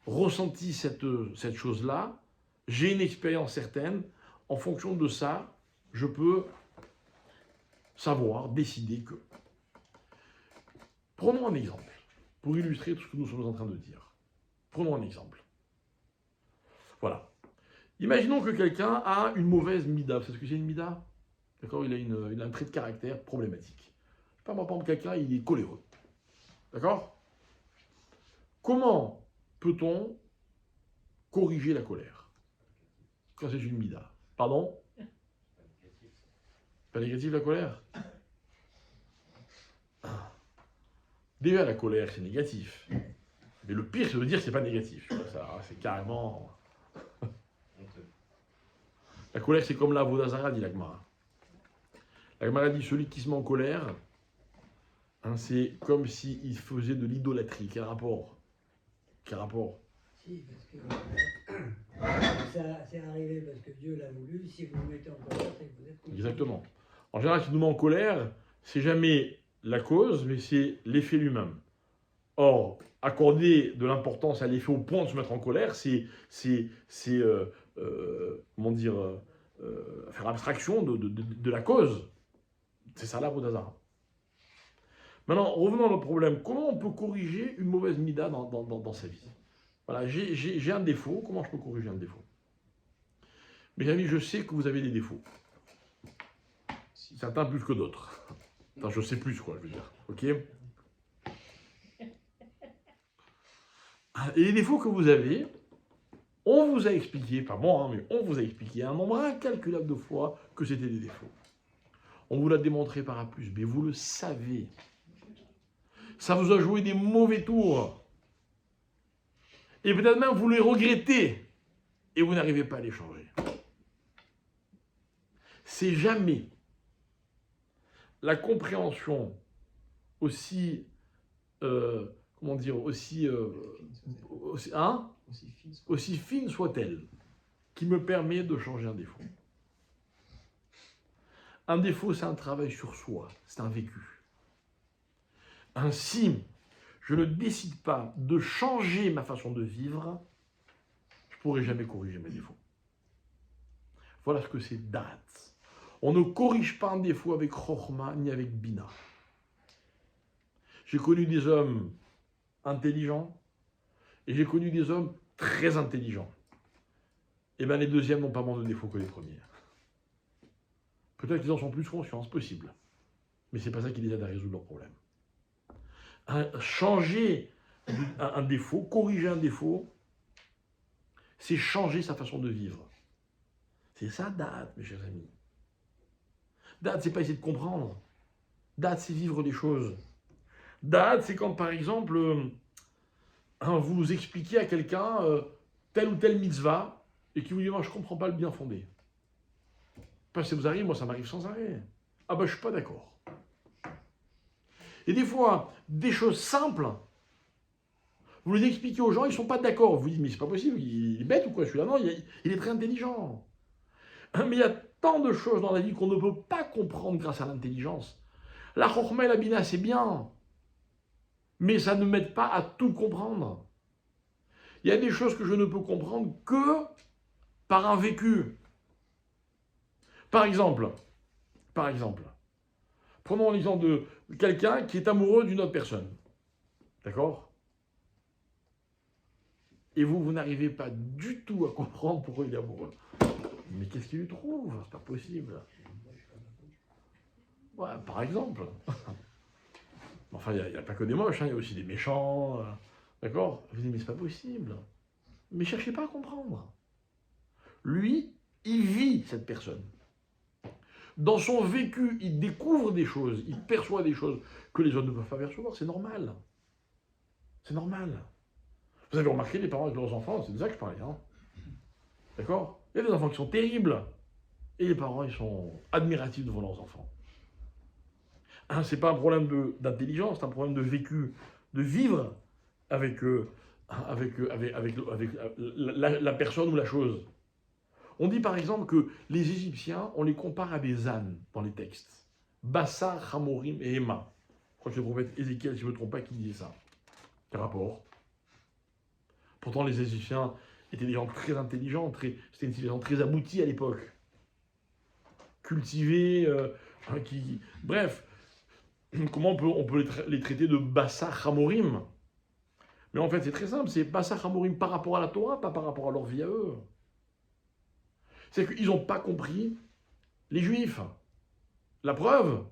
ressenti cette chose-là, j'ai une expérience certaine, en fonction de ça, je peux savoir, décider que. Prenons un exemple, pour illustrer tout ce que nous sommes en train de dire. Prenons un exemple. Voilà. Imaginons que quelqu'un a une mauvaise mida. Vous savez ce que c'est une mida? D'accord? Il a un trait de caractère problématique. Par exemple, quelqu'un, il est coléreux. D'accord? Comment peut-on corriger la colère quand c'est une mida? Pardon? Pas négatif la colère? Déjà, la colère, c'est négatif. Mais le pire, c'est de dire que c'est pas négatif. Ça, c'est carrément... La colère, c'est comme la Vodazara, dit la Gemara. La Gemara dit, celui qui se met en colère, c'est comme s'il faisait de l'idolâtrie. Quel rapport? Quel rapport? Si, parce que ça c'est arrivé parce que Dieu l'a voulu. Si vous vous mettez en colère, c'est que vous êtes... Exactement. En général, si nous met en colère, c'est jamais la cause, mais c'est l'effet lui-même. Or, accorder de l'importance à l'effet au point de se mettre en colère, comment dire, faire abstraction de la cause. C'est ça la Vodazara. Maintenant, revenons à notre problème. Comment on peut corriger une mauvaise mida dans sa vie? Voilà, j'ai un défaut. Comment je peux corriger un défaut? Mes amis, je sais que vous avez des défauts. Certains plus que d'autres. Enfin, je sais plus, quoi, je veux dire. Ok? Et les défauts que vous avez, on vous a expliqué, pas moi, hein, mais on vous a expliqué un nombre incalculable de fois que c'était des défauts. On vous l'a démontré par A plus B, vous le savez. Ça vous a joué des mauvais tours. Et peut-être même vous les regrettez. Et vous n'arrivez pas à les changer. C'est jamais la compréhension aussi, comment dire, aussi fine soit-elle, qui me permet de changer un défaut. Un défaut, c'est un travail sur soi, c'est un vécu. Ainsi, je ne décide pas de changer ma façon de vivre, je ne pourrai jamais corriger mes défauts. Voilà ce que c'est date. On ne corrige pas un défaut avec Chokhma ni avec Bina. J'ai connu des hommes intelligents et j'ai connu des hommes très intelligents. Et bien les deuxièmes n'ont pas moins de défauts que les premiers. Peut-être qu'ils en sont plus conscients, c'est possible. Mais c'est pas ça qui les aide à résoudre leurs problèmes. Changer un défaut, corriger un défaut, c'est changer sa façon de vivre. C'est ça, date, mes chers amis. Date, c'est pas essayer de comprendre. Date, c'est vivre les choses. Date, c'est quand, par exemple, vous expliquez à quelqu'un telle ou telle mitzvah, et qui vous dit, moi, je comprends pas le bien fondé. Parce que ça vous arrive, moi, ça m'arrive sans arrêt. Ah ben, je suis pas d'accord. Et des fois, des choses simples, vous les expliquez aux gens, ils ne sont pas d'accord. Vous dites, mais c'est pas possible, il est bête ou quoi celui-là? Non, il est très intelligent. Mais il y a tant de choses dans la vie qu'on ne peut pas comprendre grâce à l'intelligence. La Chokhma et la Bina, c'est bien. Mais ça ne m'aide pas à tout comprendre. Il y a des choses que je ne peux comprendre que par un vécu. Par exemple, prenons l'exemple de quelqu'un qui est amoureux d'une autre personne. D'accord? Et vous n'arrivez pas du tout à comprendre pourquoi il est amoureux. Mais qu'est-ce qu'il lui trouve? C'est pas possible. Ouais, par exemple. Enfin, il n'y a pas que des moches, il y a aussi des méchants. D'accord? Vous dites, mais c'est pas possible. Mais cherchez pas à comprendre. Lui, il vit cette personne. Dans son vécu, il découvre des choses, il perçoit des choses que les autres ne peuvent pas percevoir. C'est normal. C'est normal. Vous avez remarqué les parents avec leurs enfants, c'est de ça que je parlais. Hein. D'accord? Il y a des enfants qui sont terribles. Et les parents, ils sont admiratifs devant leurs enfants. Hein, c'est pas un problème d'intelligence, c'est un problème de vécu, de vivre avec la personne ou la chose. On dit par exemple que les Égyptiens, on les compare à des ânes dans les textes. Bassar, Hamorim et Emma. Je crois que c'est le prophète Ézéchiel, si je ne me trompe pas, qui disait ça. Quel rapport? Pourtant, les Égyptiens étaient des gens très intelligents, c'était une civilisation très aboutie à l'époque. Cultivés, bref, comment on peut les traiter de Bassar, Hamorim? Mais en fait, c'est très simple, c'est Bassar, Hamorim par rapport à la Torah, pas par rapport à leur vie à eux. C'est qu'ils n'ont pas compris les Juifs. La preuve,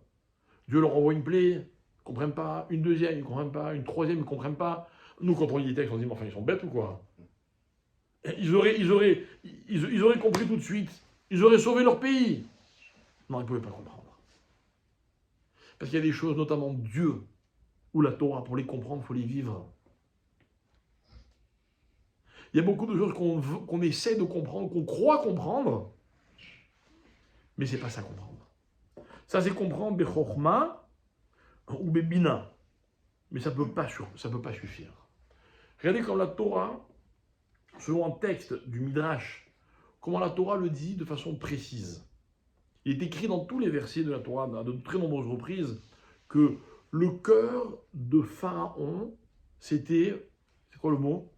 Dieu leur envoie une plaie, ils ne comprennent pas, une deuxième, ils ne comprennent pas, une troisième, ils ne comprennent pas. Nous, quand on lit les textes, on se dit, mais enfin, ils sont bêtes ou quoi? Ils auraient compris tout de suite, ils auraient sauvé leur pays. Non, ils ne pouvaient pas comprendre. Parce qu'il y a des choses, notamment Dieu, ou la Torah, pour les comprendre, il faut les vivre. Il y a beaucoup de choses qu'on essaie de comprendre, qu'on croit comprendre, mais c'est pas ça comprendre. Ça, c'est comprendre Bechokhma ou Bebina, mais ça peut pas suffire. Regardez comme la Torah, selon un texte du Midrash, comment la Torah le dit de façon précise. Il est écrit dans tous les versets de la Torah, à de très nombreuses reprises, que le cœur de Pharaon, c'était... C'est quoi le mot?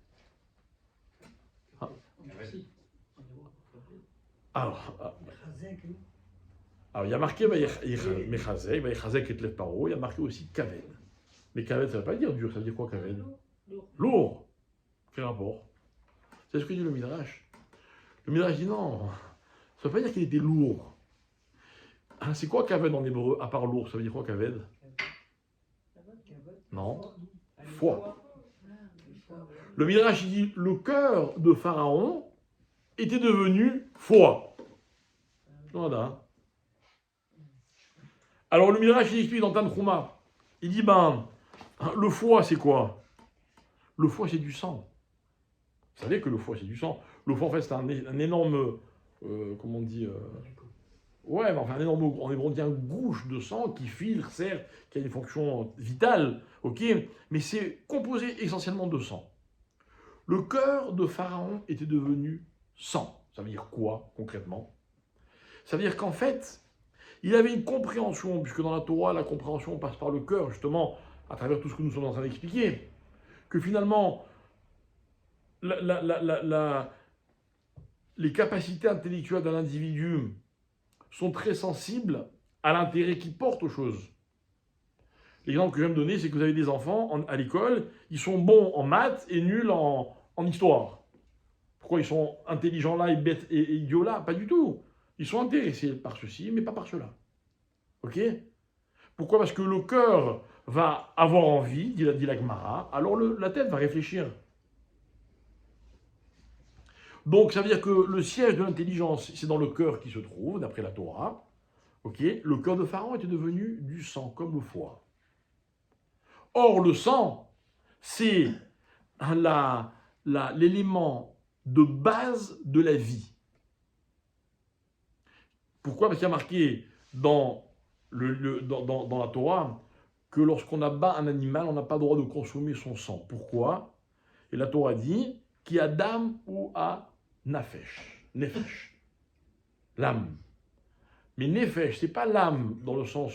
Alors, Chazek, non? alors, il y a marqué Mechazek, Mechazek et Tlev Paro, il y a marqué aussi Kaved. Mais Kaved, ça ne veut pas dire dur, ça veut dire quoi Kaved? Lourd. Lourd. Quel rapport? C'est ce que dit le Midrash. Le Midrash dit non, ça ne veut pas dire qu'il était lourd. Ah, c'est quoi Kaved en hébreu, à part lourd? Ça veut dire quoi Kaved? Non. Foi. Le Midrash il dit le cœur de Pharaon était devenu foi. Voilà. Alors le Midrash il explique dans Tanchuma, il dit le foie c'est quoi? Le foie c'est du sang. Vous savez que le foie c'est du sang. Le foie en fait c'est un énorme, comment on dit, ouais, mais enfin un énorme, en hébreu on dit un gouche de sang qui filtre, certes, qui a une fonction vitale, ok, mais c'est composé essentiellement de sang. Le cœur de Pharaon était devenu sang. Ça veut dire quoi, concrètement? Ça veut dire qu'en fait, il avait une compréhension, puisque dans la Torah, la compréhension passe par le cœur, justement, à travers tout ce que nous sommes en train d'expliquer, que finalement, les capacités intellectuelles d'un individu sont très sensibles à l'intérêt qu'il porte aux choses. L'exemple que je vais me donner, c'est que vous avez des enfants à l'école, ils sont bons en maths et nuls en histoire. Pourquoi ils sont intelligents là et bêtes et idiots là? Pas du tout. Ils sont intéressés par ceci, mais pas par cela. Ok? Pourquoi? Parce que le cœur va avoir envie, dit la Gemara, alors la tête va réfléchir. Donc ça veut dire que le siège de l'intelligence, c'est dans le cœur qui se trouve, d'après la Torah. Ok? Le cœur de Pharaon était devenu du sang, comme le foie. Or, le sang, c'est l'élément de base de la vie. Pourquoi? Parce qu'il y a marqué dans la Torah que lorsqu'on abat un animal, on n'a pas le droit de consommer son sang. Pourquoi? Et la Torah dit qui a d'âme ou a nefesh, l'âme. Mais nefesh, c'est pas l'âme dans le sens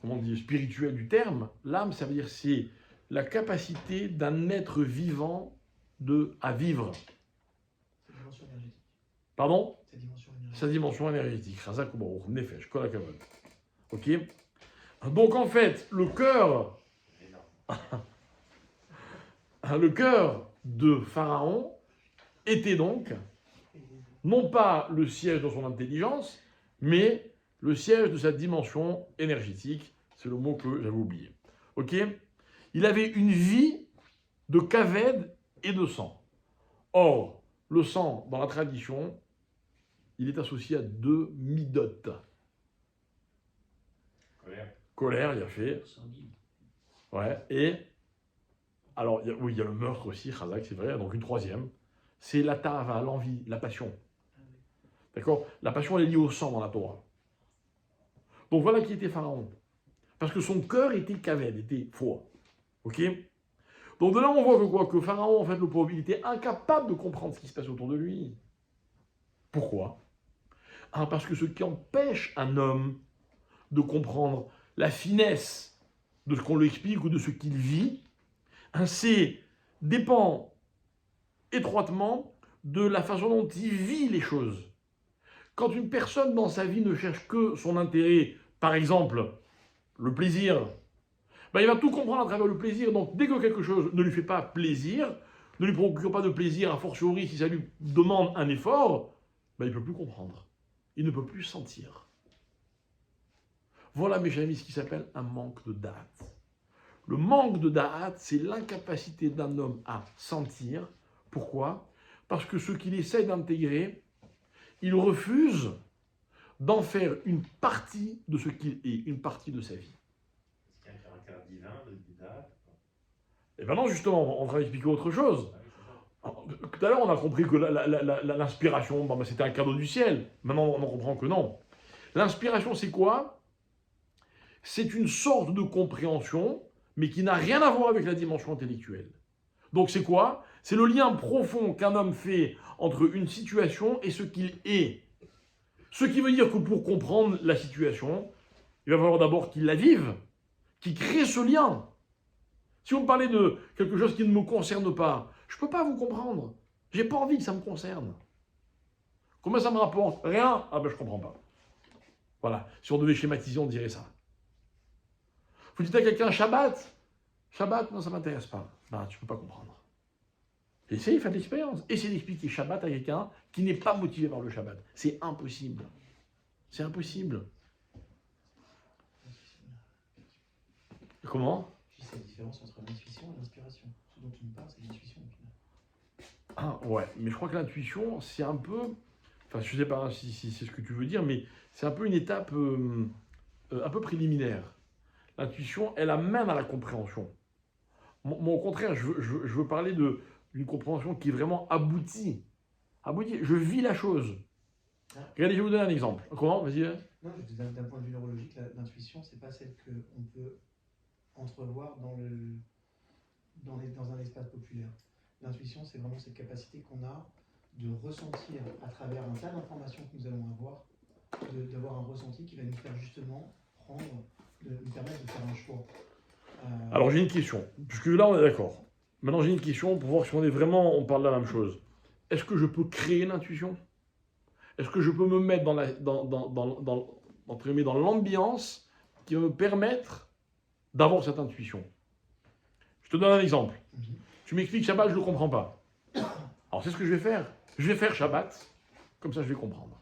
comment on dit, spirituel du terme. L'âme, ça veut dire c'est la capacité d'un être vivant à vivre. Sa dimension énergétique. Pardon? Sa dimension énergétique. Sa dimension énergétique. Nefesh, kol hakavod. Ok? Donc en fait, le cœur de Pharaon était donc non pas le siège de son intelligence, mais le siège de sa dimension énergétique. C'est le mot que j'avais oublié. Ok? Il avait une vie de kaved et de sang. Or, le sang, dans la tradition, il est associé à deux midot. Colère, il y a fait. Ouais, et alors, il y a le meurtre aussi, Chazak, c'est vrai. Donc une troisième, c'est la tava, l'envie, la passion. D'accord? La passion, elle est liée au sang dans la Torah. Donc voilà qui était Pharaon. Parce que son cœur était kaved, était foie. Ok? Donc de là, on voit que quoi? Que Pharaon, en fait, le pauvre, il était incapable de comprendre ce qui se passe autour de lui. Pourquoi? Parce que ce qui empêche un homme de comprendre la finesse de ce qu'on lui explique ou de ce qu'il vit, c'est dépend étroitement de la façon dont il vit les choses. Quand une personne dans sa vie ne cherche que son intérêt, par exemple, le plaisir, il va tout comprendre à travers le plaisir. Donc dès que quelque chose ne lui fait pas plaisir, ne lui procure pas de plaisir, a fortiori si ça lui demande un effort, il ne peut plus comprendre. Il ne peut plus sentir. Voilà, mes amis, ce qui s'appelle un manque de da'at. Le manque de da'at, c'est l'incapacité d'un homme à sentir. Pourquoi? Parce que ce qu'il essaie d'intégrer, il refuse d'en faire une partie de ce qu'il est, une partie de sa vie. Est-ce qu'il y a un caractère divin de da'at? Et maintenant, justement, on va expliquer autre chose. Tout à l'heure, on a compris que l'inspiration, c'était un cadeau du ciel. Maintenant, on comprend que non. L'inspiration, c'est quoi? C'est une sorte de compréhension, mais qui n'a rien à voir avec la dimension intellectuelle. Donc c'est quoi? C'est le lien profond qu'un homme fait entre une situation et ce qu'il est. Ce qui veut dire que pour comprendre la situation, il va falloir d'abord qu'il la vive, qu'il crée ce lien. Si vous me parlez de quelque chose qui ne me concerne pas, je ne peux pas vous comprendre. Je n'ai pas envie que ça me concerne. Combien ça me rapporte? Rien. Ah ben je comprends pas. Voilà. Si on devait schématiser, on dirait ça. Vous dites à quelqu'un Shabbat? Shabbat, non, ça m'intéresse pas. Ben, tu peux pas comprendre. Essayez, faites l'expérience. Essayez d'expliquer Shabbat à quelqu'un qui n'est pas motivé par le Shabbat. C'est impossible. C'est impossible. Comment? C'est la différence entre l'intuition et l'inspiration. Ce dont tu me parles, c'est l'intuition au final. Ah, ouais, mais je crois que l'intuition, c'est un peu... Enfin, je sais pas si c'est ce que tu veux dire, mais c'est un peu une étape un peu préliminaire. L'intuition, elle amène à la compréhension. Moi, au contraire, je veux parler d'une compréhension qui est vraiment aboutie. Aboutie. Je vis la chose. Regardez, je vais vous donner un exemple. Comment? Vas-y. Non, d'un point de vue neurologique, l'intuition, c'est pas celle qu'on peut entrevoir dans un espace populaire. L'intuition, c'est vraiment cette capacité qu'on a de ressentir à travers un tas d'informations que nous allons avoir, d'avoir un ressenti qui va nous faire justement nous permettre de faire un choix. Alors j'ai une question, puisque là on est d'accord. Maintenant j'ai une question pour voir si on parle de la même chose. Est-ce que je peux créer une intuition? Est-ce que je peux me mettre dans l'ambiance qui va me permettre d'avoir cette intuition? Je te donne un exemple. Tu m'expliques Shabbat, je ne le comprends pas. Alors c'est ce que je vais faire. Je vais faire Shabbat, comme ça je vais comprendre.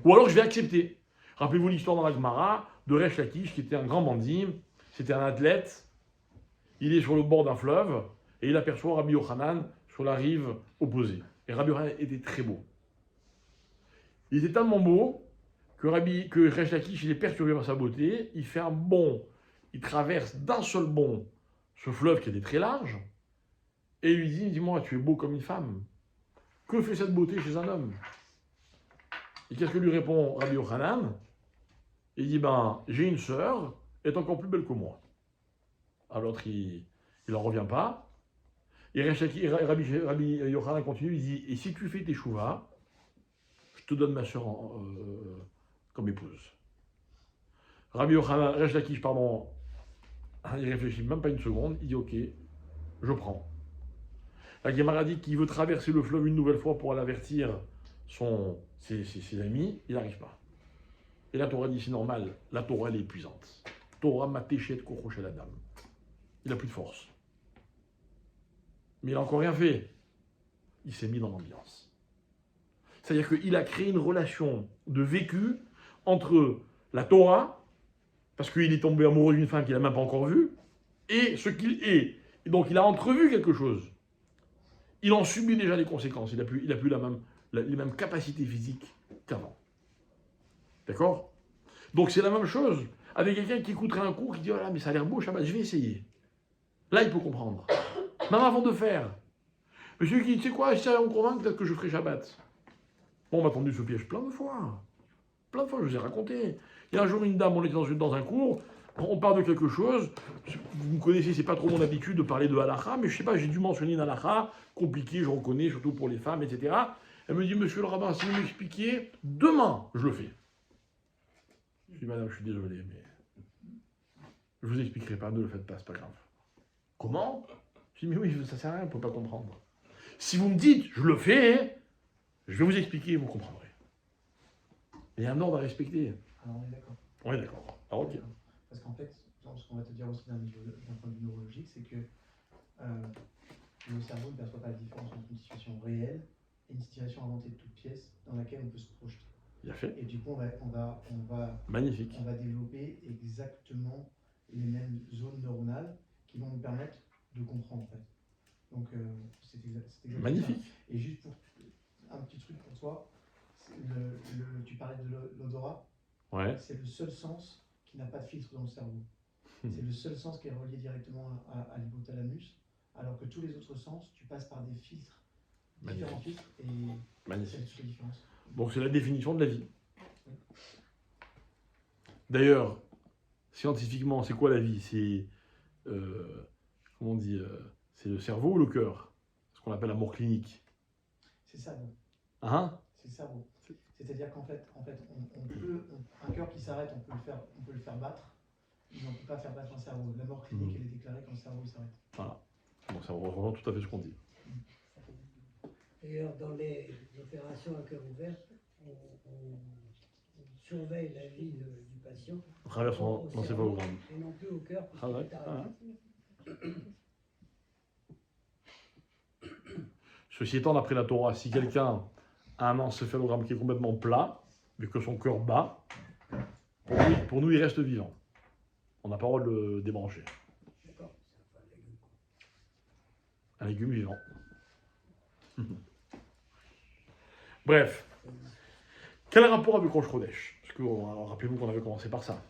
Ou alors je vais accepter. Rappelez-vous l'histoire dans la Gemara de Resh Lakish, qui était un grand bandit, c'était un athlète, il est sur le bord d'un fleuve, et il aperçoit Rabbi Yochanan sur la rive opposée. Et Rabbi Yochanan était très beau. Il était tellement beau que Resh Lakish, il est perturbé par sa beauté, il fait un bond, il traverse d'un seul bond ce fleuve qui était très large, et il lui dit, dis-moi, tu es beau comme une femme. Que fait cette beauté chez un homme? Et qu'est-ce que lui répond Rabbi Yochanan? Il dit, ben, j'ai une sœur, elle est encore plus belle que moi. Alors l'autre, il n'en revient pas. Et Rabbi Yochanan continue, il dit, et si tu fais tes chouvas, je te donne ma sœur comme épouse. Rabbi Yochanan, Resh Lakish, pardon, il réfléchit même pas une seconde, il dit, ok, je prends. La Gemara dit qu'il veut traverser le fleuve une nouvelle fois pour aller avertir ses amis, il n'arrive pas. Et la Torah dit c'est normal, la Torah elle est épuisante. Torah matéchet kochosh la dame. Il n'a plus de force. Mais il n'a encore rien fait. Il s'est mis dans l'ambiance. C'est-à-dire qu'il a créé une relation de vécu entre la Torah, parce qu'il est tombé amoureux d'une femme qu'il n'a même pas encore vue, et ce qu'il est. Et donc il a entrevu quelque chose. Il en subit déjà les conséquences. Il n'a plus les mêmes capacités physiques qu'avant. D'accord? Donc c'est la même chose avec quelqu'un qui écouterait un cours qui dit « Oh là, mais ça a l'air beau, Shabbat, je vais essayer. » Là, il peut comprendre. Même avant de faire. Monsieur qui dit « Tu sais quoi, si ça me convainc, peut-être que je ferai Shabbat. » Bon, on m'a tendu ce piège plein de fois. Plein de fois, je vous ai raconté. Il y a un jour, une dame, on était dans un cours, on parle de quelque chose. Vous me connaissez, c'est pas trop mon habitude de parler de halakha, mais je sais pas, j'ai dû mentionner une halakha compliquée, je reconnais, surtout pour les femmes, etc. Elle me dit, monsieur le rabbin, si vous m'expliquez, demain, je le fais. Je dis, madame, je suis désolé, mais je vous expliquerai pas, ne le faites pas, c'est pas grave. Comment? Je dis, mais oui, ça sert à rien, on peut pas comprendre. Si vous me dites, je le fais, je vais vous expliquer, vous comprendrez. Il y a un ordre à respecter. Alors on est d'accord. On est d'accord. Alors, ok. Parce qu'en fait, ce qu'on va te dire aussi d'un point de vue neurologique, c'est que le cerveau ne perçoit pas la différence entre une situation réelle et une situation inventée de toutes pièces dans laquelle on peut se projeter. Bien fait. Et du coup, Magnifique. on va développer exactement les mêmes zones neuronales qui vont nous permettre de comprendre en fait. Donc c'est exactement Magnifique. ça. Et juste pour un petit truc pour toi, tu parlais de l'odorat. Ouais. C'est le seul sens qui n'a pas de filtre dans le cerveau. C'est le seul sens qui est relié directement à l'hypothalamus, alors que tous les autres sens, tu passes par des filtres, différents filtres, et Magnifique. c'est la différence. Donc c'est la définition de la vie. D'ailleurs, scientifiquement, c'est quoi la vie? C'est, comment on dit, c'est le cerveau ou le cœur? Ce qu'on appelle la mort clinique. C'est ça, bon. Hein? C'est ça, bon. C'est-à-dire qu'en fait, un cœur qui s'arrête, on peut le faire battre, mais on ne peut pas faire battre un cerveau. La mort clinique, elle est déclarée quand le cerveau s'arrête. Voilà. Donc ça rejoint tout à fait ce qu'on dit. D'ailleurs, dans les opérations à cœur ouvert, on surveille la vie du patient. À travers son au cerveau encéphalogramme. Et non plus au cœur. parce Ah ouais, que t'as- ah ouais. Ceci étant, d'après la Torah, si quelqu'un a un encéphalogramme qui est complètement plat, mais que son cœur bat, pour nous, il reste vivant. On n'a pas le droit de le débrancher. D'accord, c'est un légume. Un légume vivant. Bref. Quel rapport avec Rosh Chodesh? Parce que rappelez-vous qu'on avait commencé par ça.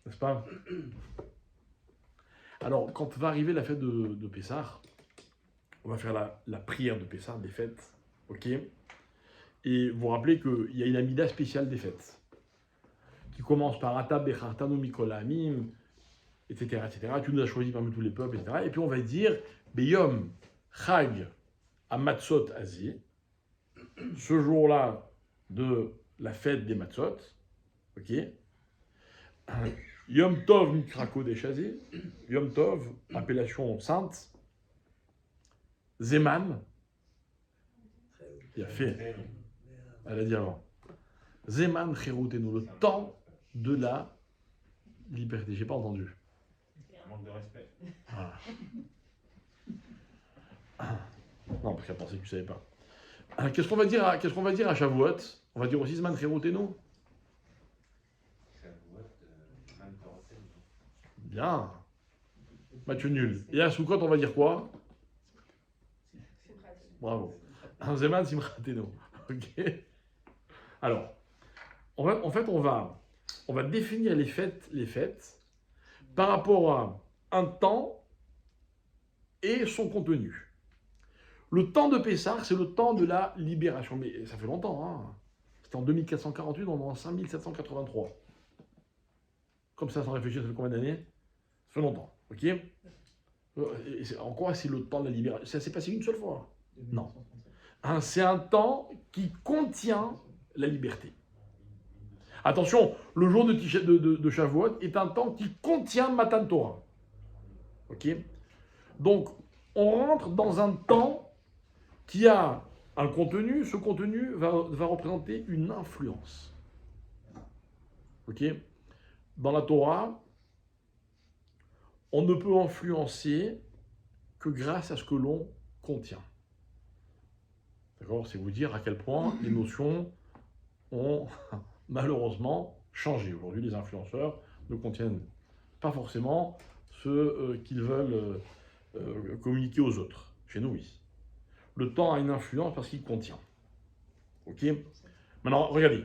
N'est-ce pas? Alors, quand va arriver la fête de Pessah, on va faire la prière de Pessah, des fêtes. Ok? Et vous vous rappelez qu'il y a une amida spéciale des fêtes. Qui commence par Ata Bechartanu Mikol Amim, etc., etc. Tu nous as choisi parmi tous les peuples, etc. Et puis on va dire Beyom Chag Amatzot Azi, ce jour-là de la fête des Matzot, ok? Yom Tov Mikra Kodesh Azi, Yom Tov, appellation sainte, Zeman, il a fait, elle a dit avant, Zeman Cherutenu, le temps de la liberté. J'ai pas entendu. Un manque de respect. Voilà. Non, parce qu'elle pensait que tu savais pas. Qu'est-ce qu'on va dire à Shavuot? On va dire aussi Zman Cherutenu. Bien. Mathieu nul. Et à Soukot, on va dire quoi? Bravo. Zeman Simchatenu. Ok. Alors, en fait, on va définir les fêtes par rapport à un temps et son contenu. Le temps de Pessah, c'est le temps de la libération. Mais ça fait longtemps, hein. C'était en 2448, on est en 5783. Comme ça, sans réfléchir, ça fait combien d'années? Ça fait longtemps, ok? En quoi c'est le temps de la libération? Ça s'est passé une seule fois? Non. C'est un temps qui contient la liberté. Attention, le jour de Shavuot est un temps qui contient Matan Torah. Ok? Donc, on rentre dans un temps qui a un contenu. Ce contenu va représenter une influence. Ok? Dans la Torah, on ne peut influencer que grâce à ce que l'on contient. D'accord? C'est vous dire à quel point les notions ont malheureusement changé. Aujourd'hui, les influenceurs ne contiennent pas forcément ce qu'ils veulent communiquer aux autres. Chez nous, oui. Le temps a une influence parce qu'il contient. Ok? Maintenant, regardez.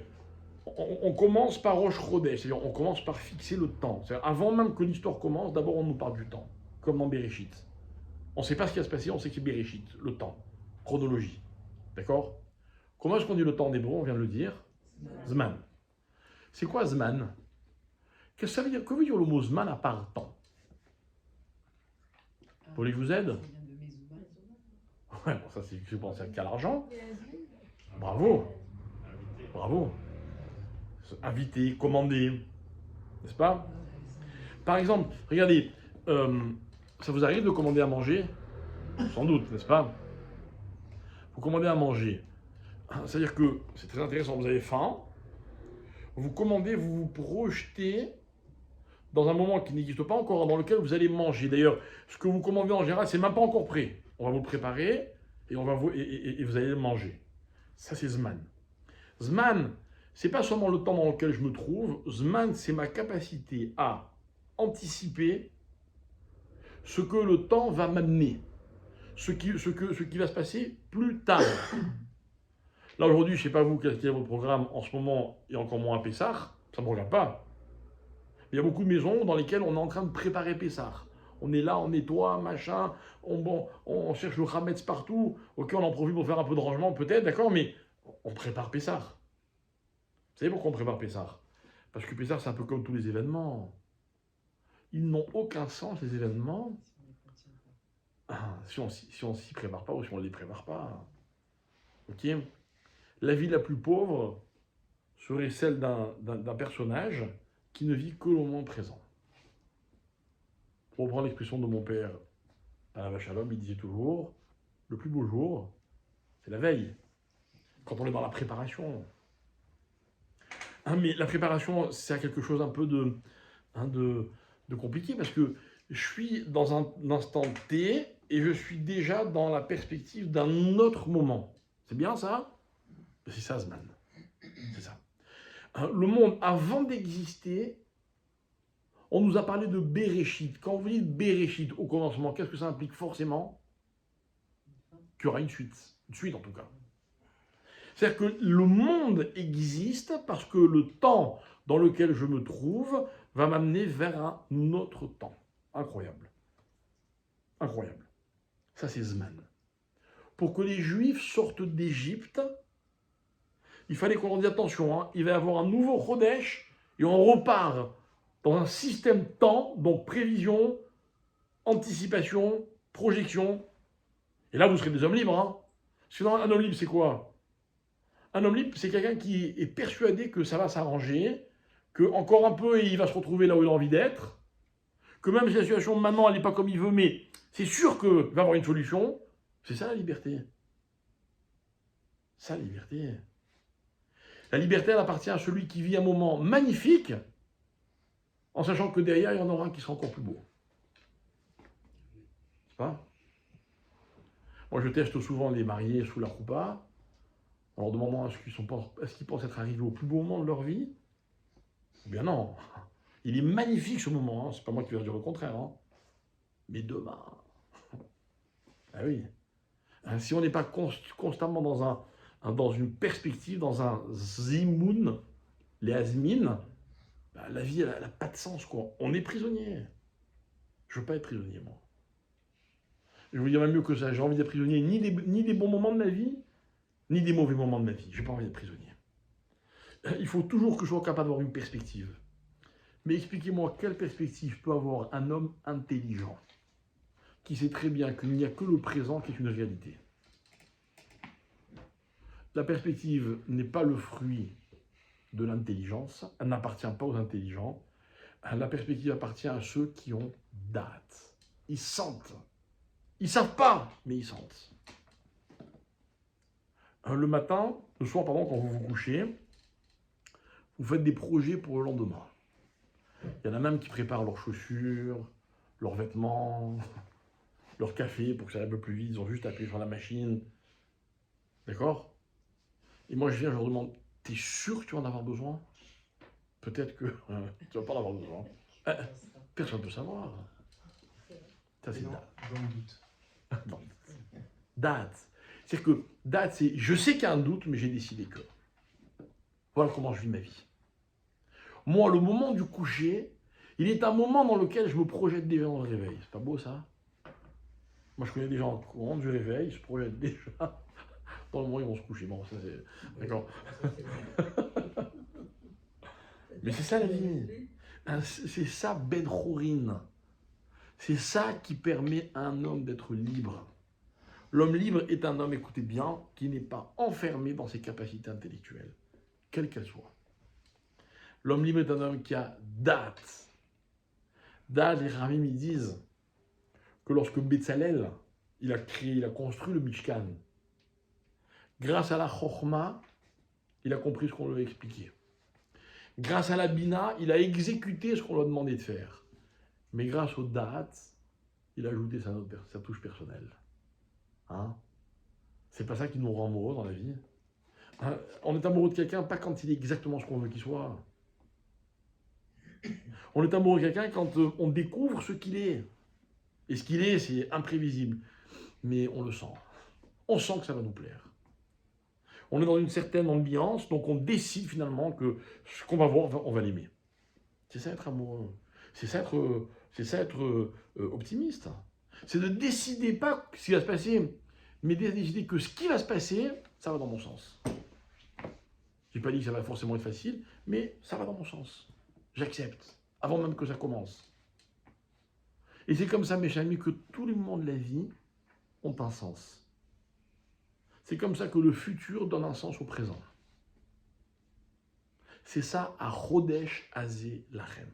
On commence par Rosh Chodesh, c'est-à-dire on commence par fixer le temps. C'est-à-dire avant même que l'histoire commence, d'abord on nous parle du temps, comme dans Bereshit. On ne sait pas ce qui va se passer, on sait que c'est Bereshit, le temps, chronologie. D'accord? Comment est-ce qu'on dit le temps en hébreu? On vient de le dire. Zman. C'est quoi Zman? Qu'est-ce que ça veut dire? Que veut dire le mot Zman à part temps? Vous voulez que je vous aide? Ça vient de Mezouba. Ouais, bon, ça c'est, je pense, qu'à l'argent. Bravo. Bravo. Invité, commandé. N'est-ce pas? Par exemple, regardez, ça vous arrive de commander à manger? Sans doute, n'est-ce pas? Vous commandez à manger. C'est-à-dire que c'est très intéressant, vous avez faim, vous commandez, vous vous projetez dans un moment qui n'existe pas encore, dans lequel vous allez manger. D'ailleurs, ce que vous commandez en général, c'est même pas encore prêt. On va vous le préparer et, et vous allez le manger. Ça, c'est Zman. Zman, c'est pas seulement le temps dans lequel je me trouve. Zman, c'est ma capacité à anticiper ce que le temps va m'amener. Ce qui va se passer plus tard. Là, aujourd'hui, je ne sais pas vous, quel est votre programme en ce moment, et encore moins à Pessah, ça ne me regarde pas. Mais il y a beaucoup de maisons dans lesquelles on est en train de préparer Pessah. On est là, on nettoie, machin, on cherche le Hametz partout, ok, on en profite pour faire un peu de rangement, peut-être, d'accord, mais on prépare Pessah. Vous savez pourquoi on prépare Pessah? Parce que Pessah, c'est un peu comme tous les événements. Ils n'ont aucun sens, les événements, si on s'y prépare pas ou si on ne les prépare pas. Ok? La vie la plus pauvre serait celle d'un personnage qui ne vit que le moment présent. Pour reprendre l'expression de mon père, à la vache à l'homme, il disait toujours, le plus beau jour, c'est la veille. Quand on est dans la préparation. Hein, mais la préparation, c'est quelque chose un peu de compliqué parce que je suis dans un instant T et je suis déjà dans la perspective d'un autre moment. C'est bien ça? C'est ça, Zman. C'est ça. Le monde, avant d'exister, on nous a parlé de Bereshit. Quand vous dites Bereshit au commencement, qu'est-ce que ça implique forcément? Qu'il y aura une suite. Une suite en tout cas. C'est-à-dire que le monde existe parce que le temps dans lequel je me trouve va m'amener vers un autre temps. Incroyable. Incroyable. Ça, c'est Zman. Pour que les Juifs sortent d'Égypte, il fallait qu'on leur dise attention, hein, il va y avoir un nouveau Chodesh et on repart dans un système temps, donc prévision, anticipation, projection. Et là, vous serez des hommes libres. Hein. Sinon, un homme libre, c'est quoi? Un homme libre, c'est quelqu'un qui est persuadé que ça va s'arranger, que encore un peu et il va se retrouver là où il a envie d'être, que même si la situation maintenant, elle n'est pas comme il veut, mais c'est sûr qu'il va y avoir une solution. C'est ça la liberté. Ça, la liberté. La liberté, elle appartient à celui qui vit un moment magnifique, en sachant que derrière, il y en aura un qui sera encore plus beau. C'est pas? Moi, je teste souvent les mariés sous la roupa, en leur demandant est-ce qu'ils pensent être arrivés au plus beau moment de leur vie? Eh bien non. Il est magnifique ce moment, hein. C'est pas moi qui vais dire le contraire. Hein. Mais demain... Ah oui. Si on n'est pas constamment dans une perspective, dans un zimoun, les azmines, bah, la vie, elle n'a pas de sens, quoi. On est prisonnier. Je ne veux pas être prisonnier, moi. Je vous dirais mieux que ça. J'ai envie d'être prisonnier ni des bons moments de ma vie, ni des mauvais moments de ma vie. Je n'ai pas envie d'être prisonnier. Il faut toujours que je sois capable d'avoir une perspective. Mais expliquez-moi quelle perspective peut avoir un homme intelligent qui sait très bien qu'il n'y a que le présent qui est une réalité. La perspective n'est pas le fruit de l'intelligence, elle n'appartient pas aux intelligents. La perspective appartient à ceux qui ont date. Ils sentent. Ils ne savent pas, mais ils sentent. Le matin, le soir, pardon, quand vous vous couchez, vous faites des projets pour le lendemain. Il y en a même qui préparent leurs chaussures, leurs vêtements, leur café pour que ça aille un peu plus vite. Ils ont juste appuyé sur la machine. D'accord? Et moi, je viens, je leur demande, t'es sûr que tu vas en avoir besoin? Peut-être que tu vas pas en avoir besoin. Personne ne peut savoir. Ça, c'est Non, date. dans le doute. Non. Date. C'est que date, c'est je sais qu'il y a un doute, mais j'ai décidé que. Voilà comment je vis ma vie. Moi, le moment du coucher, il est un moment dans lequel je me projette déjà dans le réveil. C'est pas beau, ça? Moi, je connais des gens qui rentrent du réveil, ils se projettent déjà dans le moment où ils vont se coucher. Bon, ça, c'est... D'accord. Mais c'est ça, la vie. C'est ça, Ben Khourin. C'est ça qui permet à un homme d'être libre. L'homme libre est un homme, écoutez bien, qui n'est pas enfermé dans ses capacités intellectuelles, quelles qu'elles soient. L'homme libre est un homme qui a date. Date, les Ramim, ils disent que lorsque Betzalel, il a construit le Mishkan, grâce à la Chokhma, il a compris ce qu'on lui a expliqué. Grâce à la Bina, il a exécuté ce qu'on lui a demandé de faire. Mais grâce au date, il a ajouté sa touche personnelle. Hein? C'est pas ça qui nous rend amoureux dans la vie. Hein? On est amoureux de quelqu'un pas quand il est exactement ce qu'on veut qu'il soit. On est amoureux de quelqu'un quand on découvre ce qu'il est. Et ce qu'il est, c'est imprévisible. Mais on le sent. On sent que ça va nous plaire. On est dans une certaine ambiance, donc on décide finalement que ce qu'on va voir, on va l'aimer. C'est ça être amoureux. C'est ça être optimiste. C'est de décider pas ce qui va se passer, mais de décider que ce qui va se passer, ça va dans mon sens. Je n'ai pas dit que ça va forcément être facile, mais ça va dans mon sens. J'accepte, avant même que ça commence. Et c'est comme ça, mes chers amis, que tous les moments de la vie ont un sens. C'est comme ça que le futur donne un sens au présent. C'est ça, à Chodesh Azeh Lachem.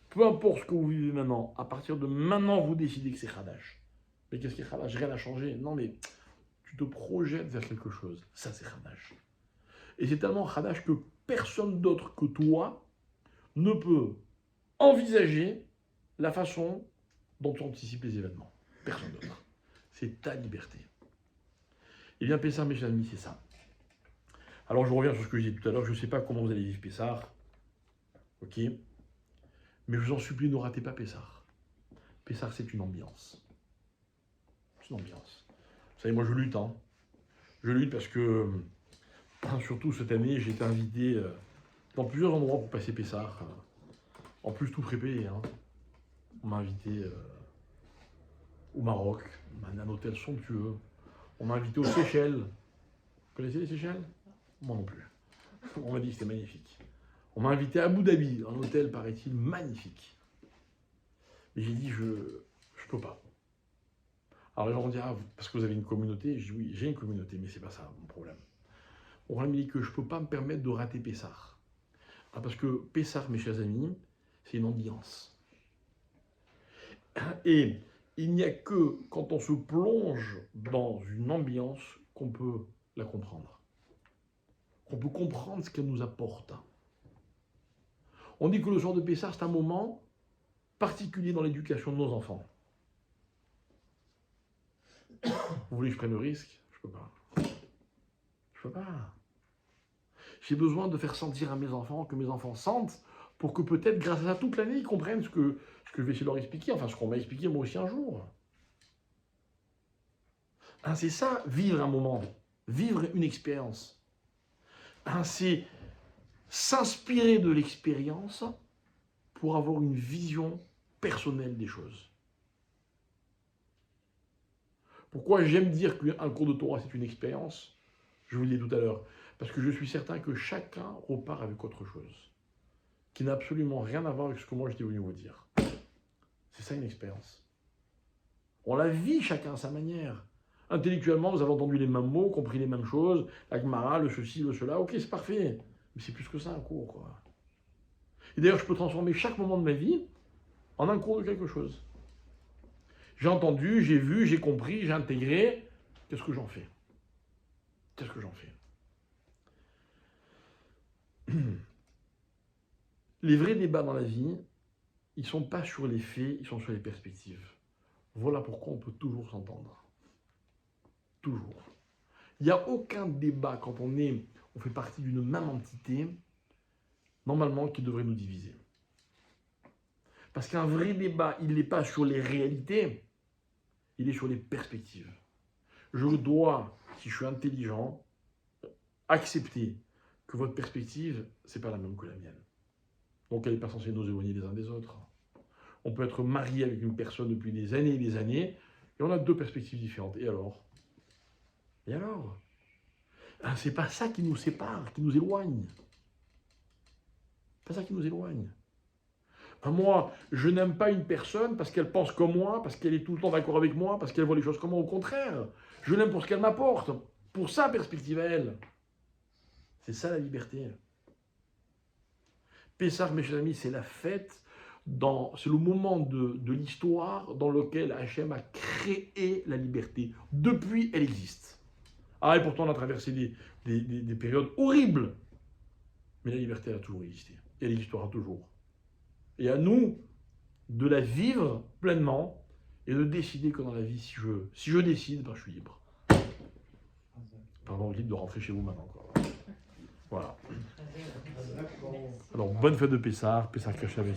Peu importe ce que vous vivez maintenant, à partir de maintenant, vous décidez que c'est Khadash. Mais qu'est-ce qui est Khadash? Rien n'a changé. Non, mais tu te projettes vers quelque chose. Ça, c'est Khadash. Et c'est tellement Khadash que personne d'autre que toi ne peut envisager la façon dont tu anticipes les événements. Personne d'autre. C'est ta liberté. Eh bien, Pessah, mes chers amis, c'est ça. Alors, je reviens sur ce que j'ai dit tout à l'heure. Je ne sais pas comment vous allez vivre Pessah. Ok? Mais je vous en supplie, ne ratez pas Pessah. Pessah, c'est une ambiance. C'est une ambiance. Vous savez, moi, je lutte. Hein. Je lutte parce que, surtout cette année, j'ai été invité dans plusieurs endroits pour passer Pessah. En plus, tout prépayé. Hein. On m'a invité au Maroc, on a un hôtel somptueux. On m'a invité aux Seychelles. Vous connaissez les Seychelles? Moi non plus. On m'a dit que c'était magnifique. On m'a invité à Abu Dhabi, un hôtel, paraît-il, magnifique. Et j'ai dit, je peux pas. Alors les gens vont dire, ah, parce que vous avez une communauté. Je dis, oui, j'ai une communauté, mais c'est pas ça mon problème. On m'a dit que je peux pas me permettre de rater Pessah. Ah, parce que Pessah, mes chers amis, c'est une ambiance. Et il n'y a que quand on se plonge dans une ambiance qu'on peut la comprendre. Qu'on peut comprendre ce qu'elle nous apporte. On dit que le soir de Pessah, c'est un moment particulier dans l'éducation de nos enfants. Vous voulez que je prenne le risque? Je peux pas. Je peux pas. J'ai besoin de faire sentir à mes enfants, que mes enfants sentent, pour que peut-être, grâce à ça, toute l'année, ils comprennent ce que je vais essayer de leur expliquer, enfin ce qu'on m'a expliqué moi aussi un jour. Hein, c'est ça, vivre un moment, vivre une expérience. Hein, c'est s'inspirer de l'expérience pour avoir une vision personnelle des choses. Pourquoi j'aime dire qu'un cours de Torah c'est une expérience? Je vous le disais tout à l'heure, parce que je suis certain que chacun repart avec autre chose, qui n'a absolument rien à voir avec ce que moi j'étais venu vous dire. C'est ça une expérience. On la vit chacun à sa manière. Intellectuellement, vous avez entendu les mêmes mots, compris les mêmes choses, la Gemara, le ceci, le cela, ok, c'est parfait. Mais c'est plus que ça un cours, quoi. Et d'ailleurs, je peux transformer chaque moment de ma vie en un cours de quelque chose. J'ai entendu, j'ai vu, j'ai compris, j'ai intégré. Qu'est-ce que j'en fais? Qu'est-ce que j'en fais? Les vrais débats dans la vie, ils ne sont pas sur les faits, ils sont sur les perspectives. Voilà pourquoi on peut toujours s'entendre. Toujours. Il n'y a aucun débat quand on fait partie d'une même entité, normalement, qui devrait nous diviser. Parce qu'un vrai débat, il n'est pas sur les réalités, il est sur les perspectives. Je dois, si je suis intelligent, accepter que votre perspective, ce n'est pas la même que la mienne. Donc elle n'est pas censée nous éloigner les uns des autres. On peut être marié avec une personne depuis des années, et on a deux perspectives différentes. Et alors? Et alors? C'est pas ça qui nous sépare, qui nous éloigne. C'est pas ça qui nous éloigne. Moi, je n'aime pas une personne parce qu'elle pense comme moi, parce qu'elle est tout le temps d'accord avec moi, parce qu'elle voit les choses comme moi. Au contraire, je l'aime pour ce qu'elle m'apporte, pour sa perspective à elle. C'est ça la liberté. Pessah, mes chers amis, c'est la fête, c'est le moment de l'histoire dans lequel Hachem a créé la liberté. Depuis, elle existe. Ah, et pourtant, on a traversé des périodes horribles. Mais la liberté, elle a toujours existé. Et elle existera toujours. Et à nous de la vivre pleinement et de décider que dans la vie, si je décide, ben, je suis libre. Pardon, libre de rentrer chez vous maintenant. Quoi. Voilà. Alors, bonne fête de Pessah, Pessah Kashav.